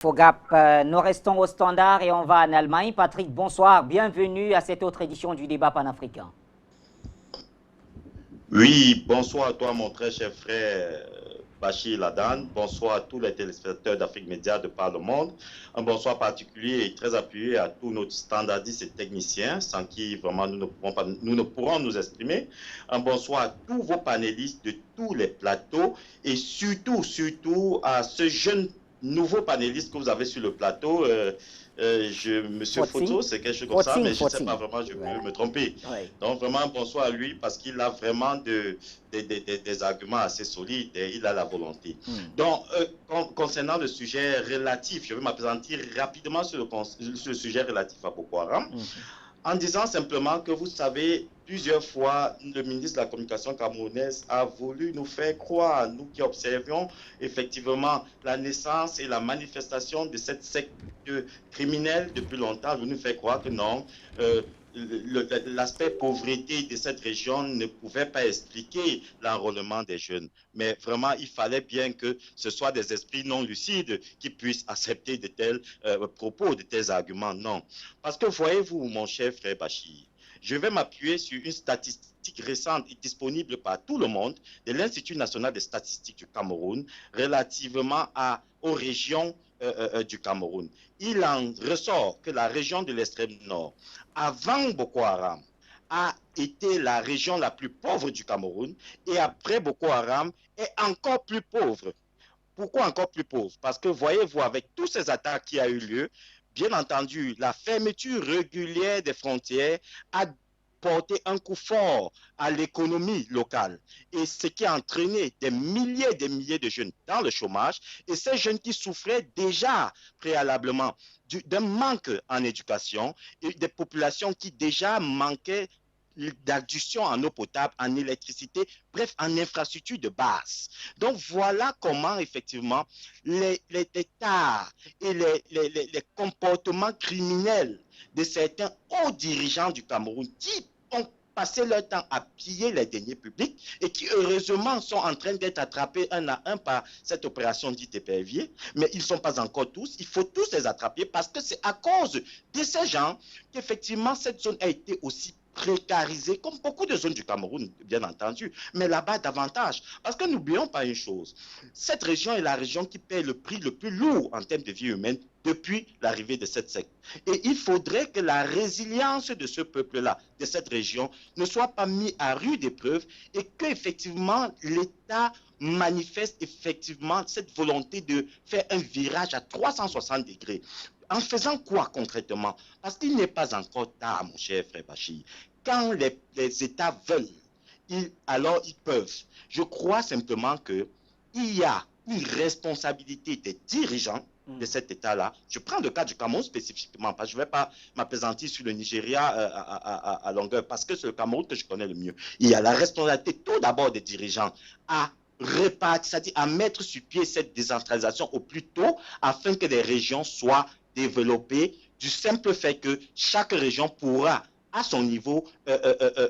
Fogap, nous restons au standard et on va en Allemagne. Patrick, bonsoir, bienvenue à cette autre édition du débat panafricain. Oui, bonsoir à toi, mon très cher frère Bachir Ladan. Bonsoir à tous les téléspectateurs d'Afrique Média de par le monde. Un bonsoir particulier et très appuyé à tous nos standardistes et techniciens, sans qui vraiment nous ne pourrons nous exprimer. Un bonsoir à tous vos panélistes de tous les plateaux et surtout à ce jeune nouveau panéliste que vous avez sur le plateau. Monsieur Foto, c'est quelque chose comme ça, mais je ne sais pas vraiment, je peux me tromper. Oui. Donc vraiment, bonsoir à lui parce qu'il a vraiment des arguments assez solides et il a la volonté. Donc, concernant le sujet relatif, je vais m'appesantir rapidement sur le sujet relatif à Boko Haram. En disant simplement que vous savez, plusieurs fois, le ministre de la Communication camerounaise a voulu nous faire croire, nous qui observions effectivement la naissance et la manifestation de cette secte criminelle depuis longtemps, nous faire croire que non, l'aspect pauvreté de cette région ne pouvait pas expliquer l'enrôlement des jeunes. Mais vraiment, il fallait bien que ce soit des esprits non lucides qui puissent accepter de tels propos, de tels arguments. Non. Parce que voyez-vous, mon cher frère Bachir, je vais m'appuyer sur une statistique récente et disponible par tout le monde de l'Institut national des statistiques du Cameroun relativement aux régions du Cameroun. Il en ressort que la région de l'extrême nord, avant Boko Haram, a été la région la plus pauvre du Cameroun et après Boko Haram est encore plus pauvre. Pourquoi encore plus pauvre? Parce que voyez-vous, avec tous ces attaques qui ont eu lieu, bien entendu, la fermeture régulière des frontières a porté un coup fort à l'économie locale et ce qui a entraîné des milliers de jeunes dans le chômage et ces jeunes qui souffraient déjà préalablement d'un manque en éducation et des populations qui déjà manquaient d'adduction en eau potable, en électricité, bref, en infrastructure de base. Donc, voilà comment, effectivement, les tares et les comportements criminels de certains hauts dirigeants du Cameroun qui ont passé leur temps à piller les deniers publics et qui, heureusement, sont en train d'être attrapés un à un par cette opération dite épervier, mais ils ne sont pas encore tous. Il faut tous les attraper parce que c'est à cause de ces gens qu'effectivement, cette zone a été aussi précarisée, comme beaucoup de zones du Cameroun, bien entendu, mais là-bas davantage. Parce que n'oublions pas une chose, cette région est la région qui paie le prix le plus lourd en termes de vie humaine depuis l'arrivée de cette secte. Et il faudrait que la résilience de ce peuple-là, de cette région, ne soit pas mise à rude épreuve et qu'effectivement l'État manifeste effectivement cette volonté de faire un virage à 360 degrés. En faisant quoi concrètement? Parce qu'il n'est pas encore tard, mon cher frère Bachir. Quand les États veulent, alors ils peuvent. Je crois simplement qu'il y a une responsabilité des dirigeants de cet État-là. Je prends le cas du Cameroun spécifiquement, parce que je ne vais pas m'appesantir sur le Nigeria à longueur, parce que c'est le Cameroun que je connais le mieux. Il y a la responsabilité tout d'abord des dirigeants à répartir, c'est-à-dire à mettre sur pied cette décentralisation au plus tôt, afin que les régions soient développées du simple fait que chaque région pourra à son niveau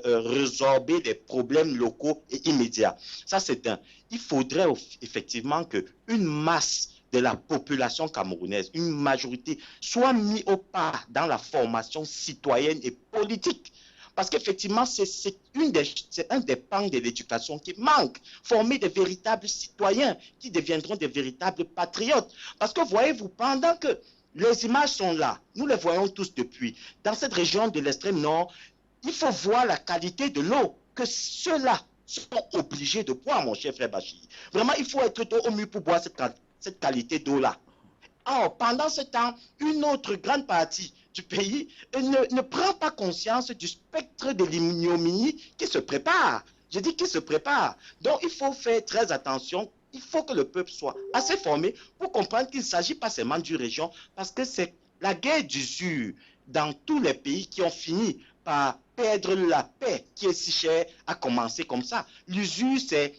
résorber des problèmes locaux et immédiats. Ça, c'est un. Il faudrait effectivement qu'une masse de la population camerounaise, une majorité, soit mise au pas dans la formation citoyenne et politique. Parce qu'effectivement, c'est un des pans de l'éducation qui manque. Former des véritables citoyens qui deviendront des véritables patriotes. Parce que voyez-vous, pendant que les images sont là, nous les voyons tous depuis. Dans cette région de l'extrême nord, il faut voir la qualité de l'eau que ceux-là sont obligés de boire, mon cher frère Bachir. Vraiment, il faut être au mieux pour boire cette qualité d'eau-là. Or, pendant ce temps, une autre grande partie du pays ne prend pas conscience du spectre de l'ignominie qui se prépare. Je dis qu'il se prépare. Donc, il faut faire très attention. Il faut que le peuple soit assez formé pour comprendre qu'il ne s'agit pas seulement d'une région, parce que c'est la guerre d'usure dans tous les pays qui ont fini par perdre la paix qui est si chère a commencé comme ça. L'usure, c'est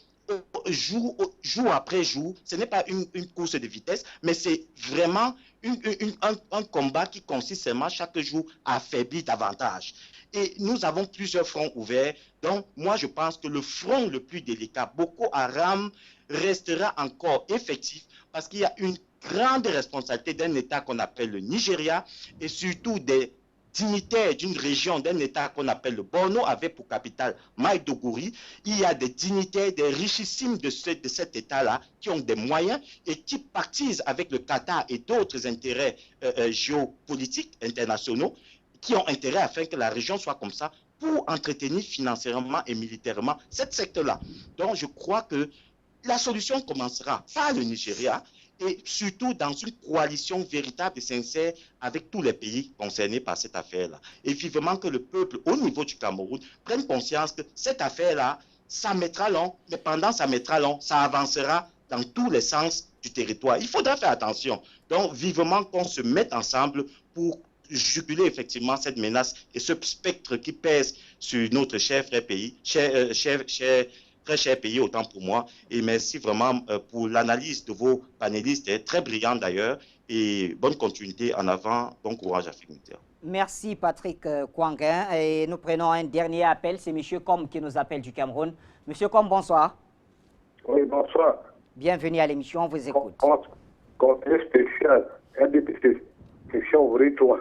jour après jour, ce n'est pas une course de vitesse, mais c'est vraiment un combat qui consiste seulement chaque jour à affaiblir davantage. Et nous avons plusieurs fronts ouverts. Donc, moi, je pense que le front le plus délicat, Boko Haram, restera encore effectif parce qu'il y a une grande responsabilité d'un État qu'on appelle le Nigeria et surtout des dignitaires d'une région, d'un État qu'on appelle le Borno, avec pour capitale Maïdougouri. Il y a des dignitaires, des richissimes de cet État-là qui ont des moyens et qui partisent avec le Qatar et d'autres intérêts géopolitiques internationaux qui ont intérêt afin que la région soit comme ça pour entretenir financièrement et militairement cette secteur-là. Donc, je crois que la solution commencera par le Nigeria et surtout dans une coalition véritable et sincère avec tous les pays concernés par cette affaire-là. Et vivement que le peuple, au niveau du Cameroun, prenne conscience que cette affaire-là, ça mettra long, mais pendant ça mettra long, ça avancera dans tous les sens du territoire. Il faudra faire attention. Donc, vivement qu'on se mette ensemble pour juguler effectivement cette menace et ce spectre qui pèse sur notre cher frère pays, très cher pays, autant pour moi. Et merci vraiment pour l'analyse de vos panélistes, très brillante d'ailleurs, et bonne continuité en avant, bon courage à Unitaire. Merci Patrick Kwanguin. Et nous prenons un dernier appel, c'est M. Com qui nous appelle du Cameroun. M. Com, bonsoir. Oui, bonsoir. Bienvenue à l'émission, on vous écoute. Conseil spécial, RDPC, section ouvrier 3.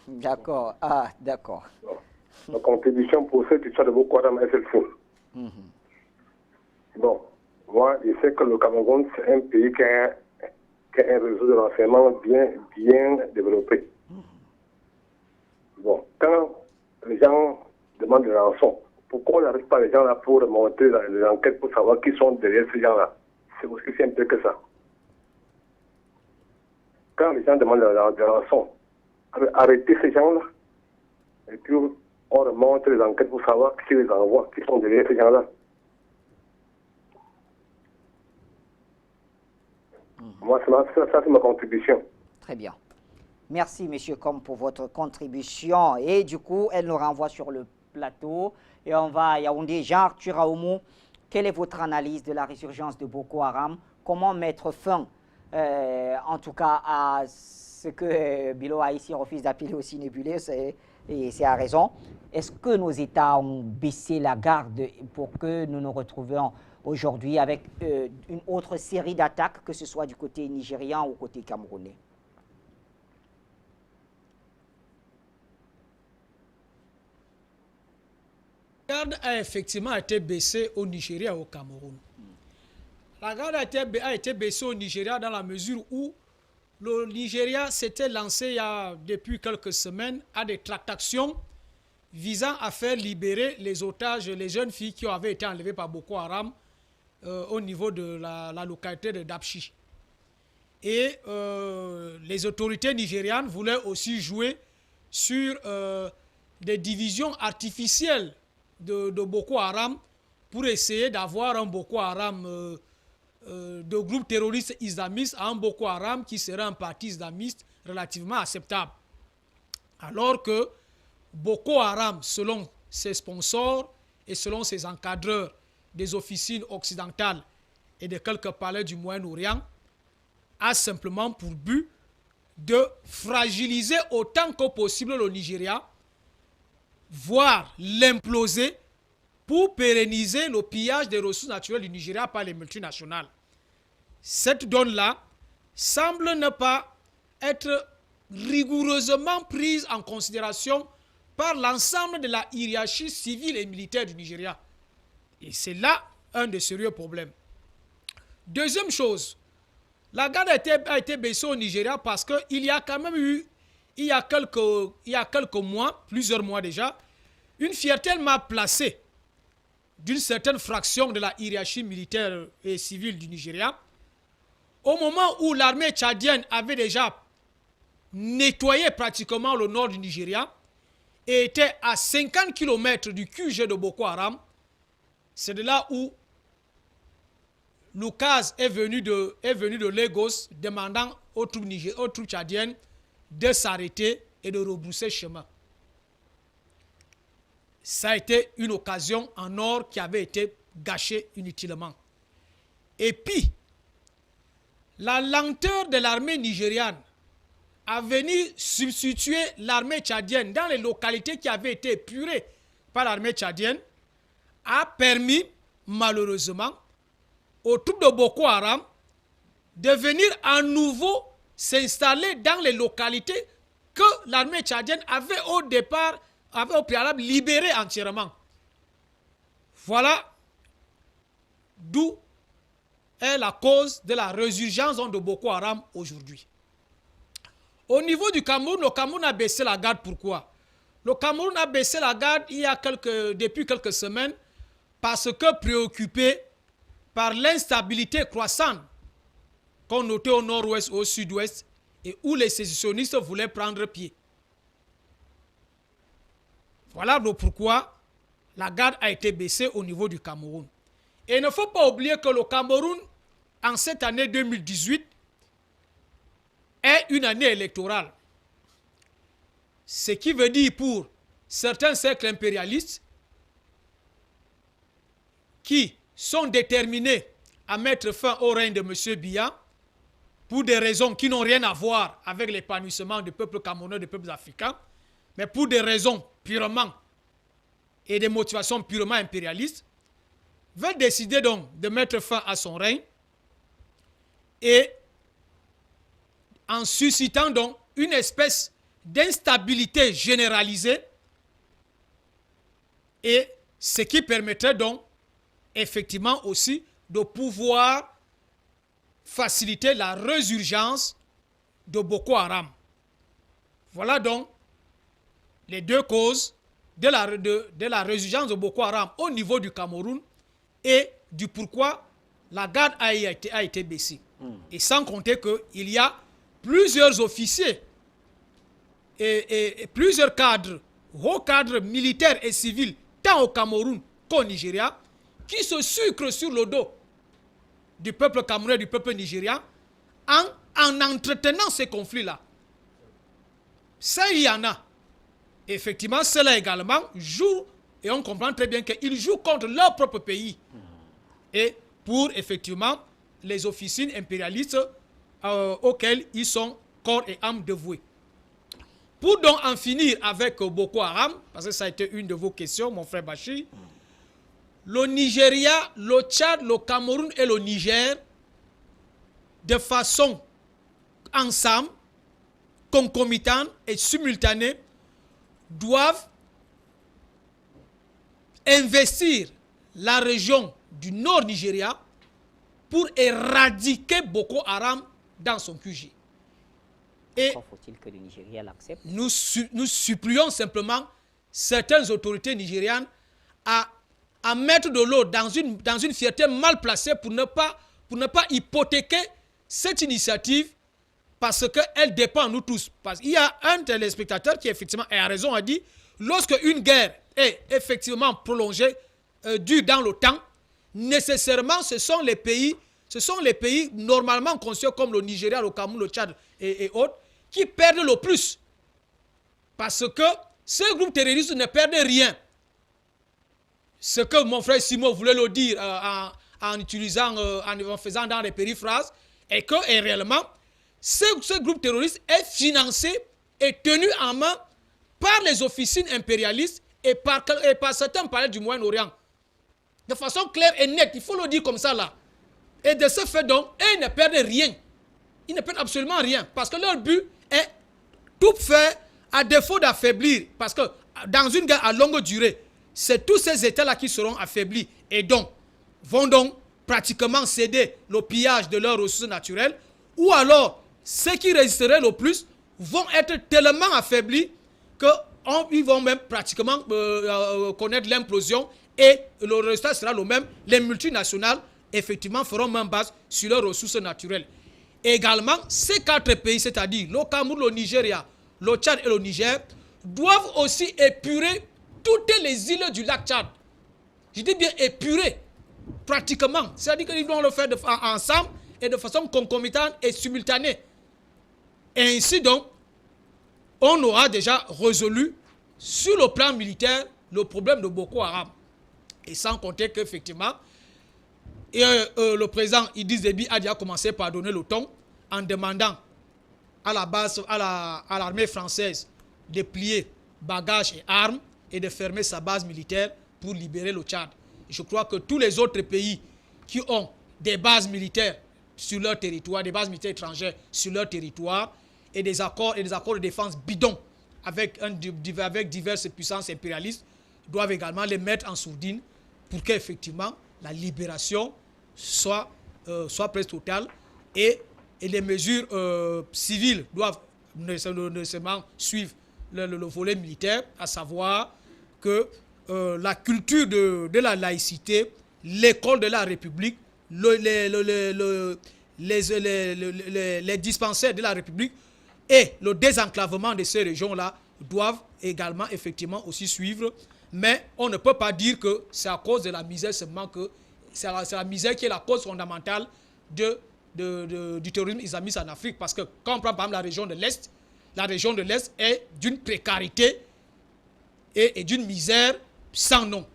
D'accord, ah, d'accord. Ma contribution pour cette histoire de Boko Haram est celle-ci. Bon, moi, je sais que le Cameroun, c'est un pays qui a un réseau de renseignement bien développé. Bon, quand les gens demandent des rançons, pourquoi on n'arrive pas les gens là pour remonter dans les enquêtes pour savoir qui sont derrière ces gens-là? C'est aussi simple que ça. Quand les gens demandent des rançons, arrêtez ces gens-là. Et puis, on remonte les enquêtes pour savoir qui les envoie, qui sont derrière ces gens-là. Moi, ça, c'est ma contribution. Très bien. Merci, M. Com, pour votre contribution. Et du coup, elle nous renvoie sur le plateau. Et on va à Yaoundé. Jean-Arthur Aoumou, quelle est votre analyse de la résurgence de Boko Haram? Comment mettre fin, en tout cas, à ce que Bilo Haïti refuse d'appeler aussi nébuleux, et c'est à raison. Est-ce que nos États ont baissé la garde pour que nous nous retrouvions aujourd'hui avec une autre série d'attaques, que ce soit du côté nigérian ou côté camerounais? La garde a effectivement été baissée au Nigeria et au Cameroun. La garde a été baissée au Nigeria dans la mesure où le Nigeria s'était lancé depuis quelques semaines à des tractations visant à faire libérer les otages, les jeunes filles qui avaient été enlevées par Boko Haram au niveau de la localité de Dapchi. Et les autorités nigérianes voulaient aussi jouer sur des divisions artificielles de Boko Haram pour essayer d'avoir un Boko Haram de groupe terroriste islamiste à un Boko Haram qui serait un parti islamiste relativement acceptable. Alors que Boko Haram, selon ses sponsors et selon ses encadreurs des officines occidentales et de quelques palais du Moyen-Orient, a simplement pour but de fragiliser autant que possible le Nigeria, voire l'imploser pour pérenniser le pillage des ressources naturelles du Nigeria par les multinationales. Cette donne-là semble ne pas être rigoureusement prise en considération par l'ensemble de la hiérarchie civile et militaire du Nigeria. Et c'est là un des sérieux problèmes. Deuxième chose, la garde a été baissée au Nigeria parce qu'il y a quand même eu, il y a quelques mois, plusieurs mois déjà, une fierté tellement placée d'une certaine fraction de la hiérarchie militaire et civile du Nigeria, au moment où l'armée tchadienne avait déjà nettoyé pratiquement le nord du Nigeria et était à 50 km du QG de Boko Haram. C'est de là où Lucas est venu de Lagos demandant aux troupes tchadiennes de s'arrêter et de rebrousser chemin. Ça a été une occasion en or qui avait été gâchée inutilement. Et puis, la lenteur de l'armée nigériane a venu substituer l'armée tchadienne dans les localités qui avaient été épurées par l'armée tchadienne, a permis, malheureusement, aux troupes de Boko Haram de venir à nouveau s'installer dans les localités que l'armée tchadienne avait au préalable libérées entièrement. Voilà d'où est la cause de la résurgence de Boko Haram aujourd'hui. Au niveau du Cameroun, le Cameroun a baissé la garde. Pourquoi? Le Cameroun a baissé la garde depuis quelques semaines parce que préoccupé par l'instabilité croissante qu'on notait au nord-ouest, au sud-ouest, et où les sécessionnistes voulaient prendre pied. Voilà donc pourquoi la garde a été baissée au niveau du Cameroun. Et il ne faut pas oublier que le Cameroun, en cette année 2018, est une année électorale. Ce qui veut dire pour certains cercles impérialistes qui sont déterminés à mettre fin au règne de M. Biya pour des raisons qui n'ont rien à voir avec l'épanouissement du peuple camerounais, des peuples africains, mais pour des raisons purement et des motivations purement impérialistes, veut décider donc de mettre fin à son règne et en suscitant donc une espèce d'instabilité généralisée, et ce qui permettrait donc effectivement aussi de pouvoir faciliter la résurgence de Boko Haram. Voilà donc les deux causes de la résurgence de Boko Haram au niveau du Cameroun et du pourquoi la garde a été baissée. Et sans compter qu'il y a plusieurs officiers et plusieurs cadres, hauts cadres militaires et civils, tant au Cameroun qu'au Nigeria, qui se sucrent sur le dos du peuple camerounais, du peuple nigérian, en entretenant ces conflits-là. Ça, il y en a. Effectivement, cela également joue, et on comprend très bien qu'ils jouent contre leur propre pays. Et pour, effectivement, les officines impérialistes auxquelles ils sont corps et âme dévoués. Pour donc en finir avec Boko Haram, parce que ça a été une de vos questions, mon frère Bachir, le Nigeria, le Tchad, le Cameroun et le Niger, de façon ensemble, concomitante et simultanée, doivent investir la région du nord Nigeria pour éradiquer Boko Haram dans son QG. Et faut-il que le Nigeria l'accepte? Nous supplions simplement certaines autorités nigérianes à mettre de l'eau dans une fierté mal placée pour ne pas hypothéquer cette initiative parce qu'elle dépend de nous tous. Parce qu'il y a un téléspectateur qui effectivement a raison, a dit, lorsque une guerre est effectivement prolongée, dure dans le temps, nécessairement ce sont les pays normalement conçus comme le Nigeria, le Cameroun, le Tchad et autres, qui perdent le plus. Parce que ces groupes terroristes ne perdent rien. Ce que mon frère Simon voulait le dire en faisant dans les périphrases, est que réellement, ce groupe terroriste est financé et tenu en main par les officines impérialistes et par certains palais du Moyen-Orient. De façon claire et nette, il faut le dire comme ça là. Et de ce fait donc, ils ne perdent rien. Ils ne perdent absolument rien. Parce que leur but est tout faire à défaut d'affaiblir. Parce que dans une guerre à longue durée, c'est tous ces États-là qui seront affaiblis et donc vont donc pratiquement céder le pillage de leurs ressources naturelles, ou alors ceux qui résisteraient le plus vont être tellement affaiblis qu'ils vont même pratiquement connaître l'implosion et le résultat sera le même. Les multinationales effectivement feront même base sur leurs ressources naturelles. Également, ces quatre pays, c'est-à-dire le Cameroun, le Nigeria, le Tchad et le Niger, doivent aussi épurer toutes les îles du lac Tchad. Je dis bien épurer, pratiquement. C'est-à-dire qu'ils vont le faire ensemble et de façon concomitante et simultanée. Et ainsi donc, on aura déjà résolu sur le plan militaire le problème de Boko Haram. Et sans compter qu'effectivement, le président Idriss Déby a déjà commencé par donner le ton en demandant à la base, à l'armée française de plier bagages et armes et de fermer sa base militaire pour libérer le Tchad. Je crois que tous les autres pays qui ont des bases militaires sur leur territoire, des bases militaires étrangères sur leur territoire, et des accords de défense bidons avec diverses puissances impérialistes doivent également les mettre en sourdine pour qu'effectivement la libération soit presque totale et les mesures civiles doivent nécessairement suivre le volet militaire, à savoir que la culture de la laïcité, l'école de la République, les dispensaires de la République et le désenclavement de ces régions-là doivent également effectivement aussi suivre. Mais on ne peut pas dire que c'est à cause de la misère seulement que c'est la misère qui est la cause fondamentale du terrorisme islamiste en Afrique. Parce que quand on prend par exemple la région de l'Est est d'une précarité et d'une misère sans nom.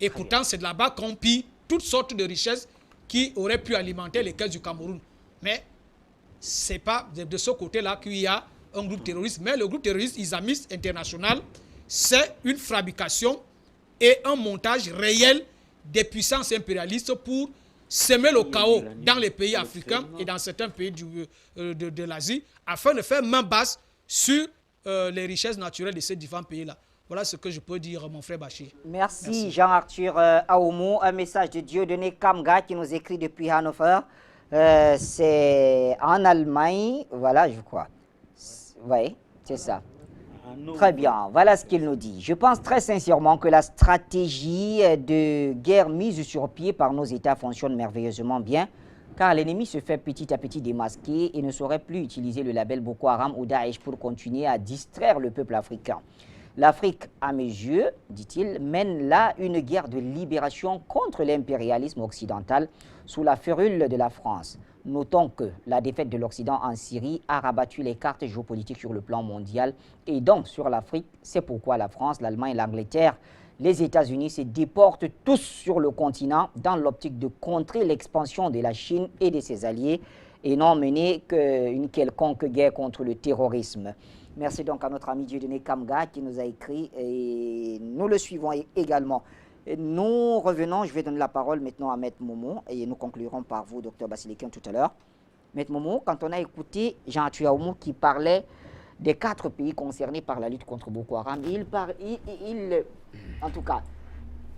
Et pourtant, c'est de là-bas qu'on pille toutes sortes de richesses qui auraient pu alimenter les caisses du Cameroun. Mais ce n'est pas de ce côté-là qu'il y a un groupe terroriste. Mais le groupe terroriste islamiste international, c'est une fabrication et un montage réel des puissances impérialistes pour semer le chaos dans les pays africains et dans certains pays de l'Asie, afin de faire main basse sur les richesses naturelles de ces différents pays-là. Voilà ce que je peux dire, mon frère Bachir. Merci. Jean-Arthur Aoumou. Un message de Dieudonné Kamga qui nous écrit depuis Hannover. C'est en Allemagne, voilà, je crois. Oui, c'est ça. Très bien, voilà ce qu'il nous dit. Je pense très sincèrement que la stratégie de guerre mise sur pied par nos États fonctionne merveilleusement bien, car l'ennemi se fait petit à petit démasquer et ne saurait plus utiliser le label Boko Haram ou Daesh pour continuer à distraire le peuple africain. L'Afrique, à mes yeux, dit-il, mène là une guerre de libération contre l'impérialisme occidental sous la férule de la France. Notons que la défaite de l'Occident en Syrie a rabattu les cartes géopolitiques sur le plan mondial et donc sur l'Afrique. C'est pourquoi la France, l'Allemagne, l'Angleterre, les États-Unis se déportent tous sur le continent dans l'optique de contrer l'expansion de la Chine et de ses alliés et non mener qu'une quelconque guerre contre le terrorisme. Merci donc à notre ami Dieudonné Kamga qui nous a écrit et nous le suivons également. Et nous revenons, je vais donner la parole maintenant à Maître Momo et nous conclurons par vous, Dr Basilikian, tout à l'heure. Maître Momo, quand on a écouté Jean-Arthur Aoumou qui parlait des 4 pays concernés par la lutte contre Boko Haram, en tout cas,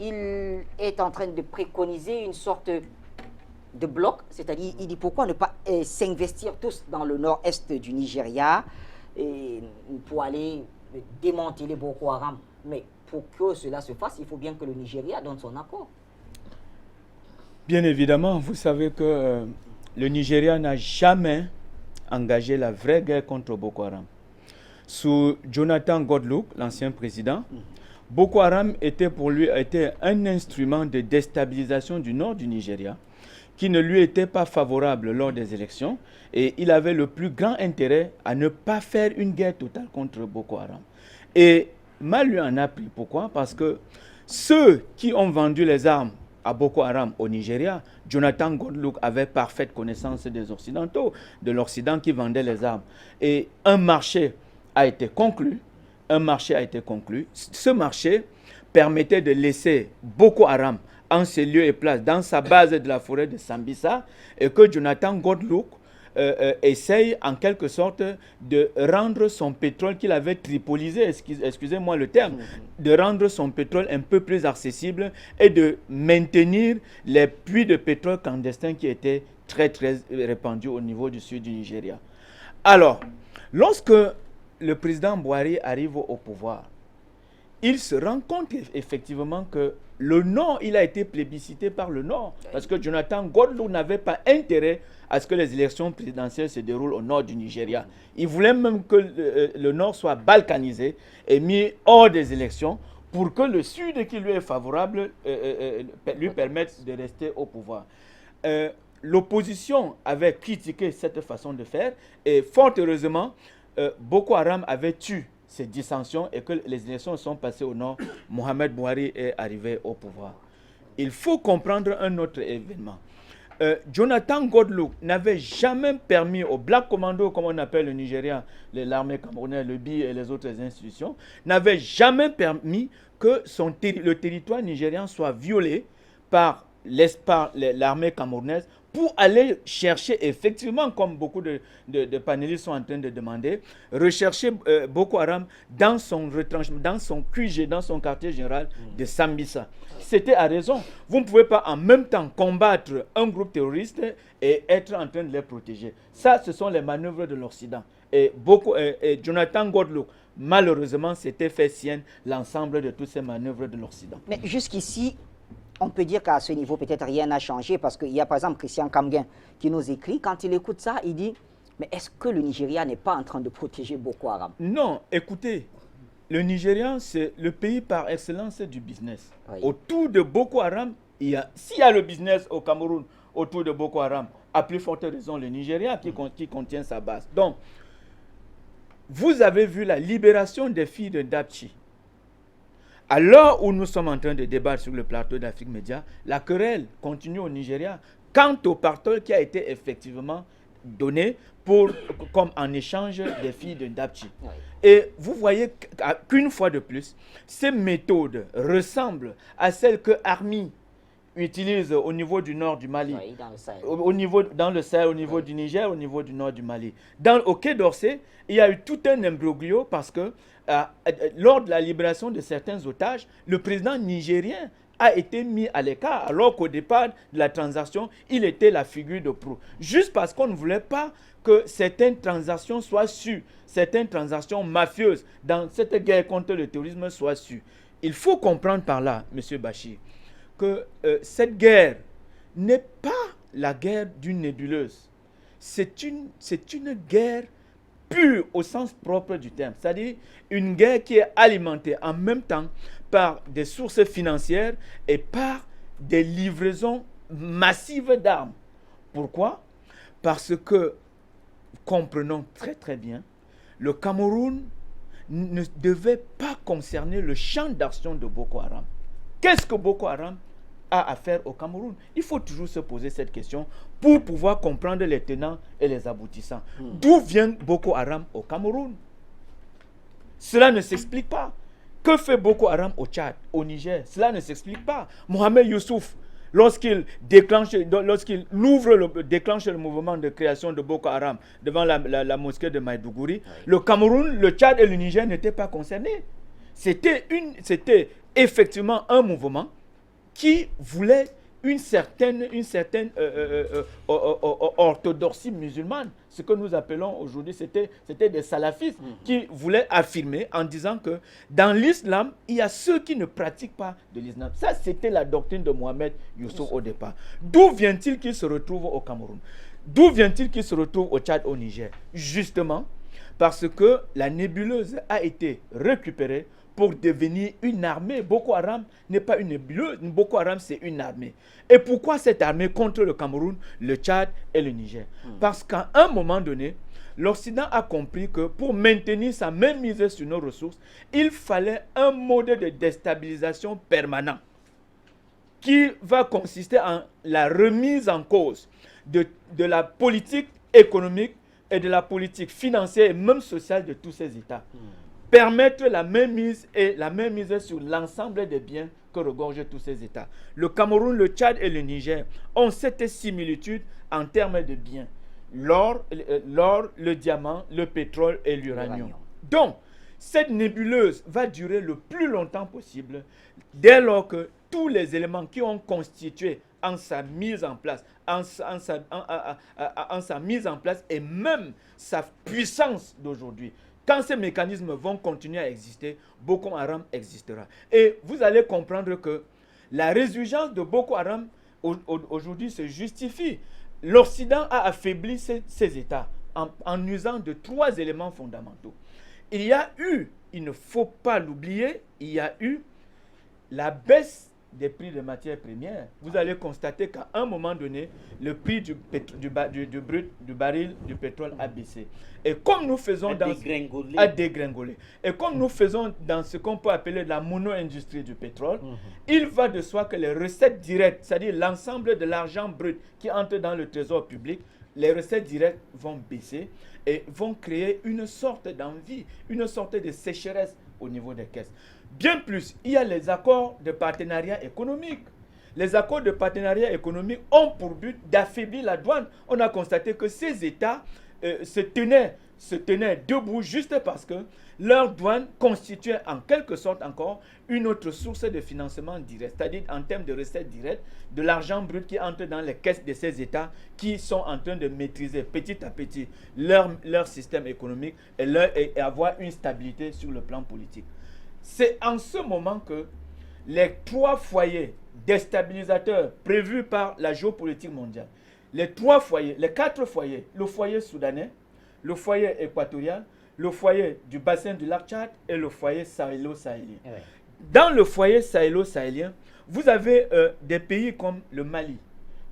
il est en train de préconiser une sorte de bloc, c'est-à-dire il dit pourquoi ne pas s'investir tous dans le nord-est du Nigeria et pour aller démanteler Boko Haram. Mais pour que cela se fasse, il faut bien que le Nigeria donne son accord. Bien évidemment, vous savez que le Nigeria n'a jamais engagé la vraie guerre contre Boko Haram. Sous Jonathan Goodluck, l'ancien président, Boko Haram était pour lui un instrument de déstabilisation du nord du Nigeria qui ne lui était pas favorable lors des élections et il avait le plus grand intérêt à ne pas faire une guerre totale contre Boko Haram. Et mal lui en a pris. Pourquoi? Parce que ceux qui ont vendu les armes à Boko Haram au Nigeria, Jonathan Goodluck avait parfaite connaissance des Occidentaux, de l'Occident qui vendait les armes. Et un marché a été conclu. Ce marché permettait de laisser Boko Haram en ses lieux et places, dans sa base de la forêt de Sambisa, et que Jonathan Goodluck essaye en quelque sorte de rendre son pétrole qu'il avait tripolisé, excusez-moi le terme, de rendre son pétrole un peu plus accessible et de maintenir les puits de pétrole clandestins qui étaient très très répandus au niveau du sud du Nigeria. Alors, lorsque le président Buhari arrive au pouvoir, il se rend compte effectivement que le Nord, il a été plébiscité par le Nord. Parce que Jonathan Goodluck n'avait pas intérêt à ce que les élections présidentielles se déroulent au nord du Nigeria. Il voulait même que le Nord soit balkanisé et mis hors des élections pour que le Sud, qui lui est favorable, lui permette de rester au pouvoir. L'opposition avait critiqué cette façon de faire et fort heureusement, Boko Haram avait tué ces dissensions et que les élections sont passées au nord, Mohamed Buhari est arrivé au pouvoir. Il faut comprendre un autre événement. Jonathan Goodluck n'avait jamais permis aux Black Commandos, comme on appelle le Nigeria, l'armée camerounaise, le BI et les autres institutions, n'avait jamais permis que le territoire nigérian soit violé par l'armée camerounaise pour aller chercher effectivement, comme beaucoup de panélistes sont en train de demander, rechercher Boko Haram dans son retranchement, dans son QG, dans son quartier général de Sambisa. C'était à raison. Vous ne pouvez pas en même temps combattre un groupe terroriste et être en train de les protéger. Ça, ce sont les manœuvres de l'Occident. Et Jonathan Godlook, malheureusement, s'était fait sienne l'ensemble de toutes ces manœuvres de l'Occident. Mais jusqu'ici, on peut dire qu'à ce niveau, peut-être rien n'a changé parce qu'il y a par exemple Christian Kamguin qui nous écrit, quand il écoute ça, il dit « Mais est-ce que le Nigeria n'est pas en train de protéger Boko Haram ?» Non, écoutez, le Nigeria, c'est le pays par excellence du business. Oui. Autour de Boko Haram, s'il y a le business au Cameroun autour de Boko Haram, à plus forte raison le Nigeria qui contient sa base. Donc, vous avez vu la libération des filles de Dapchi. À l'heure où nous sommes en train de débattre sur le plateau d'Afrique Média, la querelle continue au Nigeria quant au pardon qui a été effectivement donné comme en échange des filles de Dapchi. Oui. Et vous voyez qu'une fois de plus, ces méthodes ressemblent à celles que Army utilise au niveau du nord du Mali, Oui, dans le Sahel. dans le Sahel, au niveau du Niger, au niveau du nord du Mali. Au Quai d'Orsay, il y a eu tout un imbroglio parce que lors de la libération de certains otages, le président nigérien a été mis à l'écart, alors qu'au départ de la transaction, il était la figure de proue. Juste parce qu'on ne voulait pas que certaines transactions soient sues, certaines transactions mafieuses dans cette guerre contre le terrorisme soient sues. Il faut comprendre par là, M. Bachir, que cette guerre n'est pas la guerre d'une nébuleuse. C'est une guerre pure au sens propre du terme. C'est-à-dire une guerre qui est alimentée en même temps par des sources financières et par des livraisons massives d'armes. Pourquoi? Parce que, comprenons très très bien, le Cameroun ne devait pas concerner le champ d'action de Boko Haram. Qu'est-ce que Boko Haram a à faire au Cameroun? Il faut toujours se poser cette question pour pouvoir comprendre les tenants et les aboutissants. D'où vient Boko Haram au Cameroun? Cela ne s'explique pas. Que fait Boko Haram au Tchad, au Niger? Cela ne s'explique pas. Mohamed Youssouf, lorsqu'il déclenche le mouvement de création de Boko Haram devant la mosquée de Maïdougouri, le Cameroun, le Tchad et le Niger n'étaient pas concernés. C'était effectivement un mouvement qui voulait une certaine orthodoxie musulmane. Ce que nous appelons aujourd'hui, c'était des salafistes qui voulaient affirmer en disant que dans l'islam, il y a ceux qui ne pratiquent pas de l'islam. Ça, c'était la doctrine de Mohamed Youssouf au départ. D'où vient-il qu'il se retrouve au Cameroun? D'où vient-il qu'il se retrouve au Tchad, au Niger? Justement, parce que la nébuleuse a été récupérée pour devenir une armée. Boko Haram n'est pas une nébuleuse. Boko Haram, c'est une armée. Et pourquoi cette armée contre le Cameroun, le Tchad et le Niger? Parce qu'à un moment donné, l'Occident a compris que pour maintenir sa mainmise sur nos ressources, il fallait un mode de déstabilisation permanent qui va consister en la remise en cause de la politique économique et de la politique financière et même sociale de tous ces États. Permettre la mainmise sur l'ensemble des biens que regorgent tous ces États. Le Cameroun, le Tchad et le Niger ont cette similitude en termes de biens. L'or, le diamant, le pétrole et l'uranium. Donc, cette nébuleuse va durer le plus longtemps possible dès lors que tous les éléments qui ont constitué en sa mise en place, en sa mise en place et même sa puissance d'aujourd'hui. Quand ces mécanismes vont continuer à exister, Boko Haram existera. Et vous allez comprendre que la résurgence de Boko Haram aujourd'hui se justifie. L'Occident a affaibli ces États en usant de 3 éléments fondamentaux. Il y a eu, il ne faut pas l'oublier, il y a eu la baisse des prix de matières premières. Vous allez constater qu'à un moment donné, le prix du baril du pétrole a baissé. Et comme nous faisons a dégringolé. Et comme nous faisons dans ce qu'on peut appeler la mono-industrie du pétrole, il va de soi que les recettes directes, c'est-à-dire l'ensemble de l'argent brut qui entre dans le trésor public, les recettes directes vont baisser et vont créer une sorte d'envie, une sorte de sécheresse au niveau des caisses. Bien plus, il y a les accords de partenariat économique. les accords de partenariat économique ont pour but d'affaiblir la douane. On a constaté que ces États se tenaient debout juste parce que leur douane constituait en quelque sorte encore une autre source de financement direct, c'est-à-dire en termes de recettes directes, de l'argent brut qui entre dans les caisses de ces États qui sont en train de maîtriser petit à petit leur système économique et avoir une stabilité sur le plan politique. C'est en ce moment que les 3 foyers déstabilisateurs prévus par la géopolitique mondiale, les 4 foyers, le foyer soudanais, le foyer équatorial, le foyer du bassin du lac Tchad et le foyer sahélo-sahélien. Ouais. Dans le foyer sahélo-sahélien, vous avez des pays comme le Mali,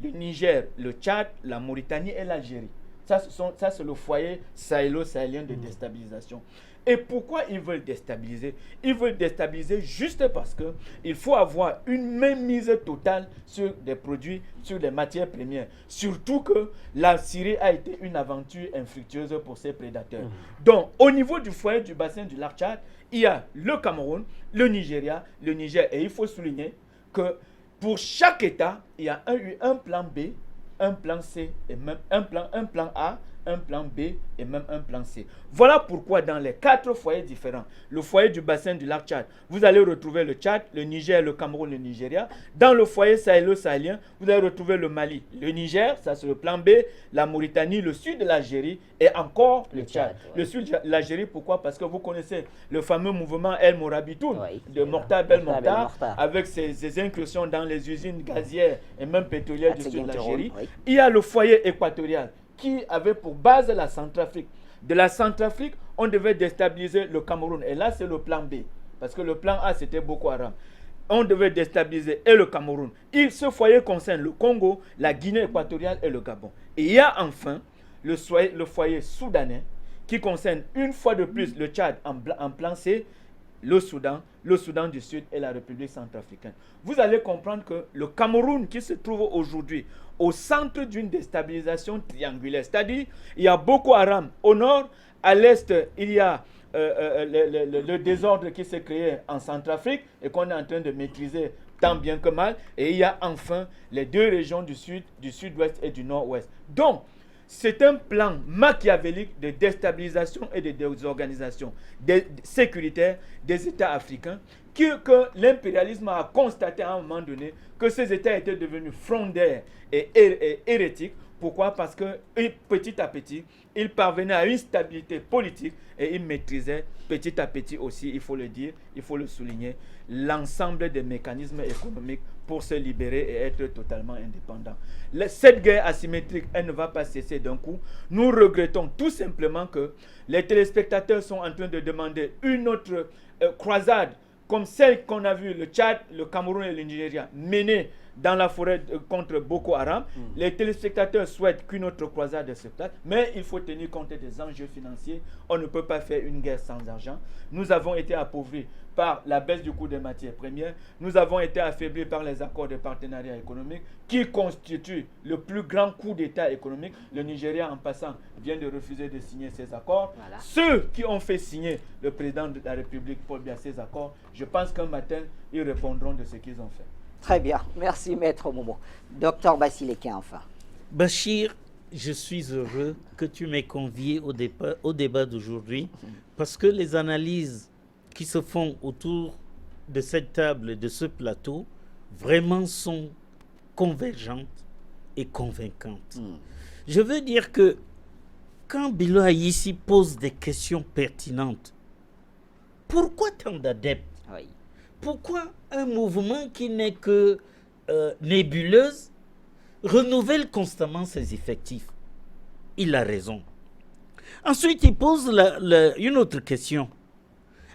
le Niger, le Tchad, la Mauritanie et l'Algérie. Ça, c'est le foyer sahélo-sahélien de déstabilisation. Et pourquoi ils veulent déstabiliser? Ils veulent déstabiliser juste parce qu'il faut avoir une mainmise totale sur des produits, sur des matières premières. Surtout que la Syrie a été une aventure infructueuse pour ces prédateurs. Donc, au niveau du foyer du bassin du lac Tchad, il y a le Cameroun, le Nigeria, le Niger. Et il faut souligner que pour chaque État, il y a un plan B, un plan C, et même un plan A, un plan B et même un plan C. Voilà pourquoi dans les 4 foyers différents, le foyer du bassin du lac Tchad, vous allez retrouver le Tchad, le Niger, le Cameroun, le Nigeria. Dans le foyer sahélo-sahélien, vous allez retrouver le Mali, le Niger, ça c'est le plan B, la Mauritanie, le sud de l'Algérie et encore le Tchad. Ouais. Le sud de l'Algérie, pourquoi? Parce que vous connaissez le fameux mouvement El Morabitoun, de Mortar Belmokhtar, avec ses incursions dans les usines gazières et même pétrolières du sud de l'Algérie. Oui. Il y a le foyer équatorial qui avait pour base la Centrafrique. De la Centrafrique, on devait déstabiliser le Cameroun. Et là, c'est le plan B. Parce que le plan A, c'était Boko Haram. On devait déstabiliser et le Cameroun. Ce foyer concerne le Congo, la Guinée équatoriale et le Gabon. Et il y a enfin le foyer soudanais qui concerne une fois de plus le Tchad en plan C, le Soudan du Sud et la République centrafricaine. Vous allez comprendre que le Cameroun qui se trouve aujourd'hui au centre d'une déstabilisation triangulaire, c'est-à-dire il y a Boko Haram au nord, à l'est il y a le désordre qui s'est créé en Centrafrique et qu'on est en train de maîtriser tant bien que mal, et il y a enfin les 2 régions du sud, du sud-ouest et du nord-ouest. Donc, c'est un plan machiavélique de déstabilisation et de désorganisation sécuritaire des États africains que l'impérialisme a constaté à un moment donné que ces États étaient devenus frondaires et hérétiques. Pourquoi? Parce que petit à petit, ils parvenaient à une stabilité politique et ils maîtrisaient petit à petit aussi, il faut le dire, il faut le souligner, l'ensemble des mécanismes économiques pour se libérer et être totalement indépendants. Cette guerre asymétrique, elle ne va pas cesser d'un coup. Nous regrettons tout simplement que les téléspectateurs sont en train de demander une autre croisade comme celle qu'on a vue le Tchad, le Cameroun et le Nigeria mener dans la forêt contre Boko Haram. Les téléspectateurs souhaitent qu'une autre croisade se place, mais il faut tenir compte des enjeux financiers. On ne peut pas faire une guerre sans argent. Nous avons été appauvris par la baisse du coût des matières premières. Nous avons été affaiblis par les accords de partenariat économique qui constituent le plus grand coup d'État économique. Le Nigeria, en passant, vient de refuser de signer ces accords. Voilà. Ceux qui ont fait signer le président de la République, Paul Biya, ces accords, je pense qu'un matin, ils répondront de ce qu'ils ont fait. Très bien. Merci, Maître Momo. Docteur Basileke, enfin. Bachir, je suis heureux que tu m'aies convié au débat d'aujourd'hui parce que les analyses qui se font autour de cette table, de ce plateau, vraiment sont convergentes et convaincantes. Je veux dire que quand Bilo ici pose des questions pertinentes, pourquoi tant d'adeptes? Oui. Pourquoi un mouvement qui n'est que nébuleuse renouvelle constamment ses effectifs? Il a raison. Ensuite, il pose une autre question.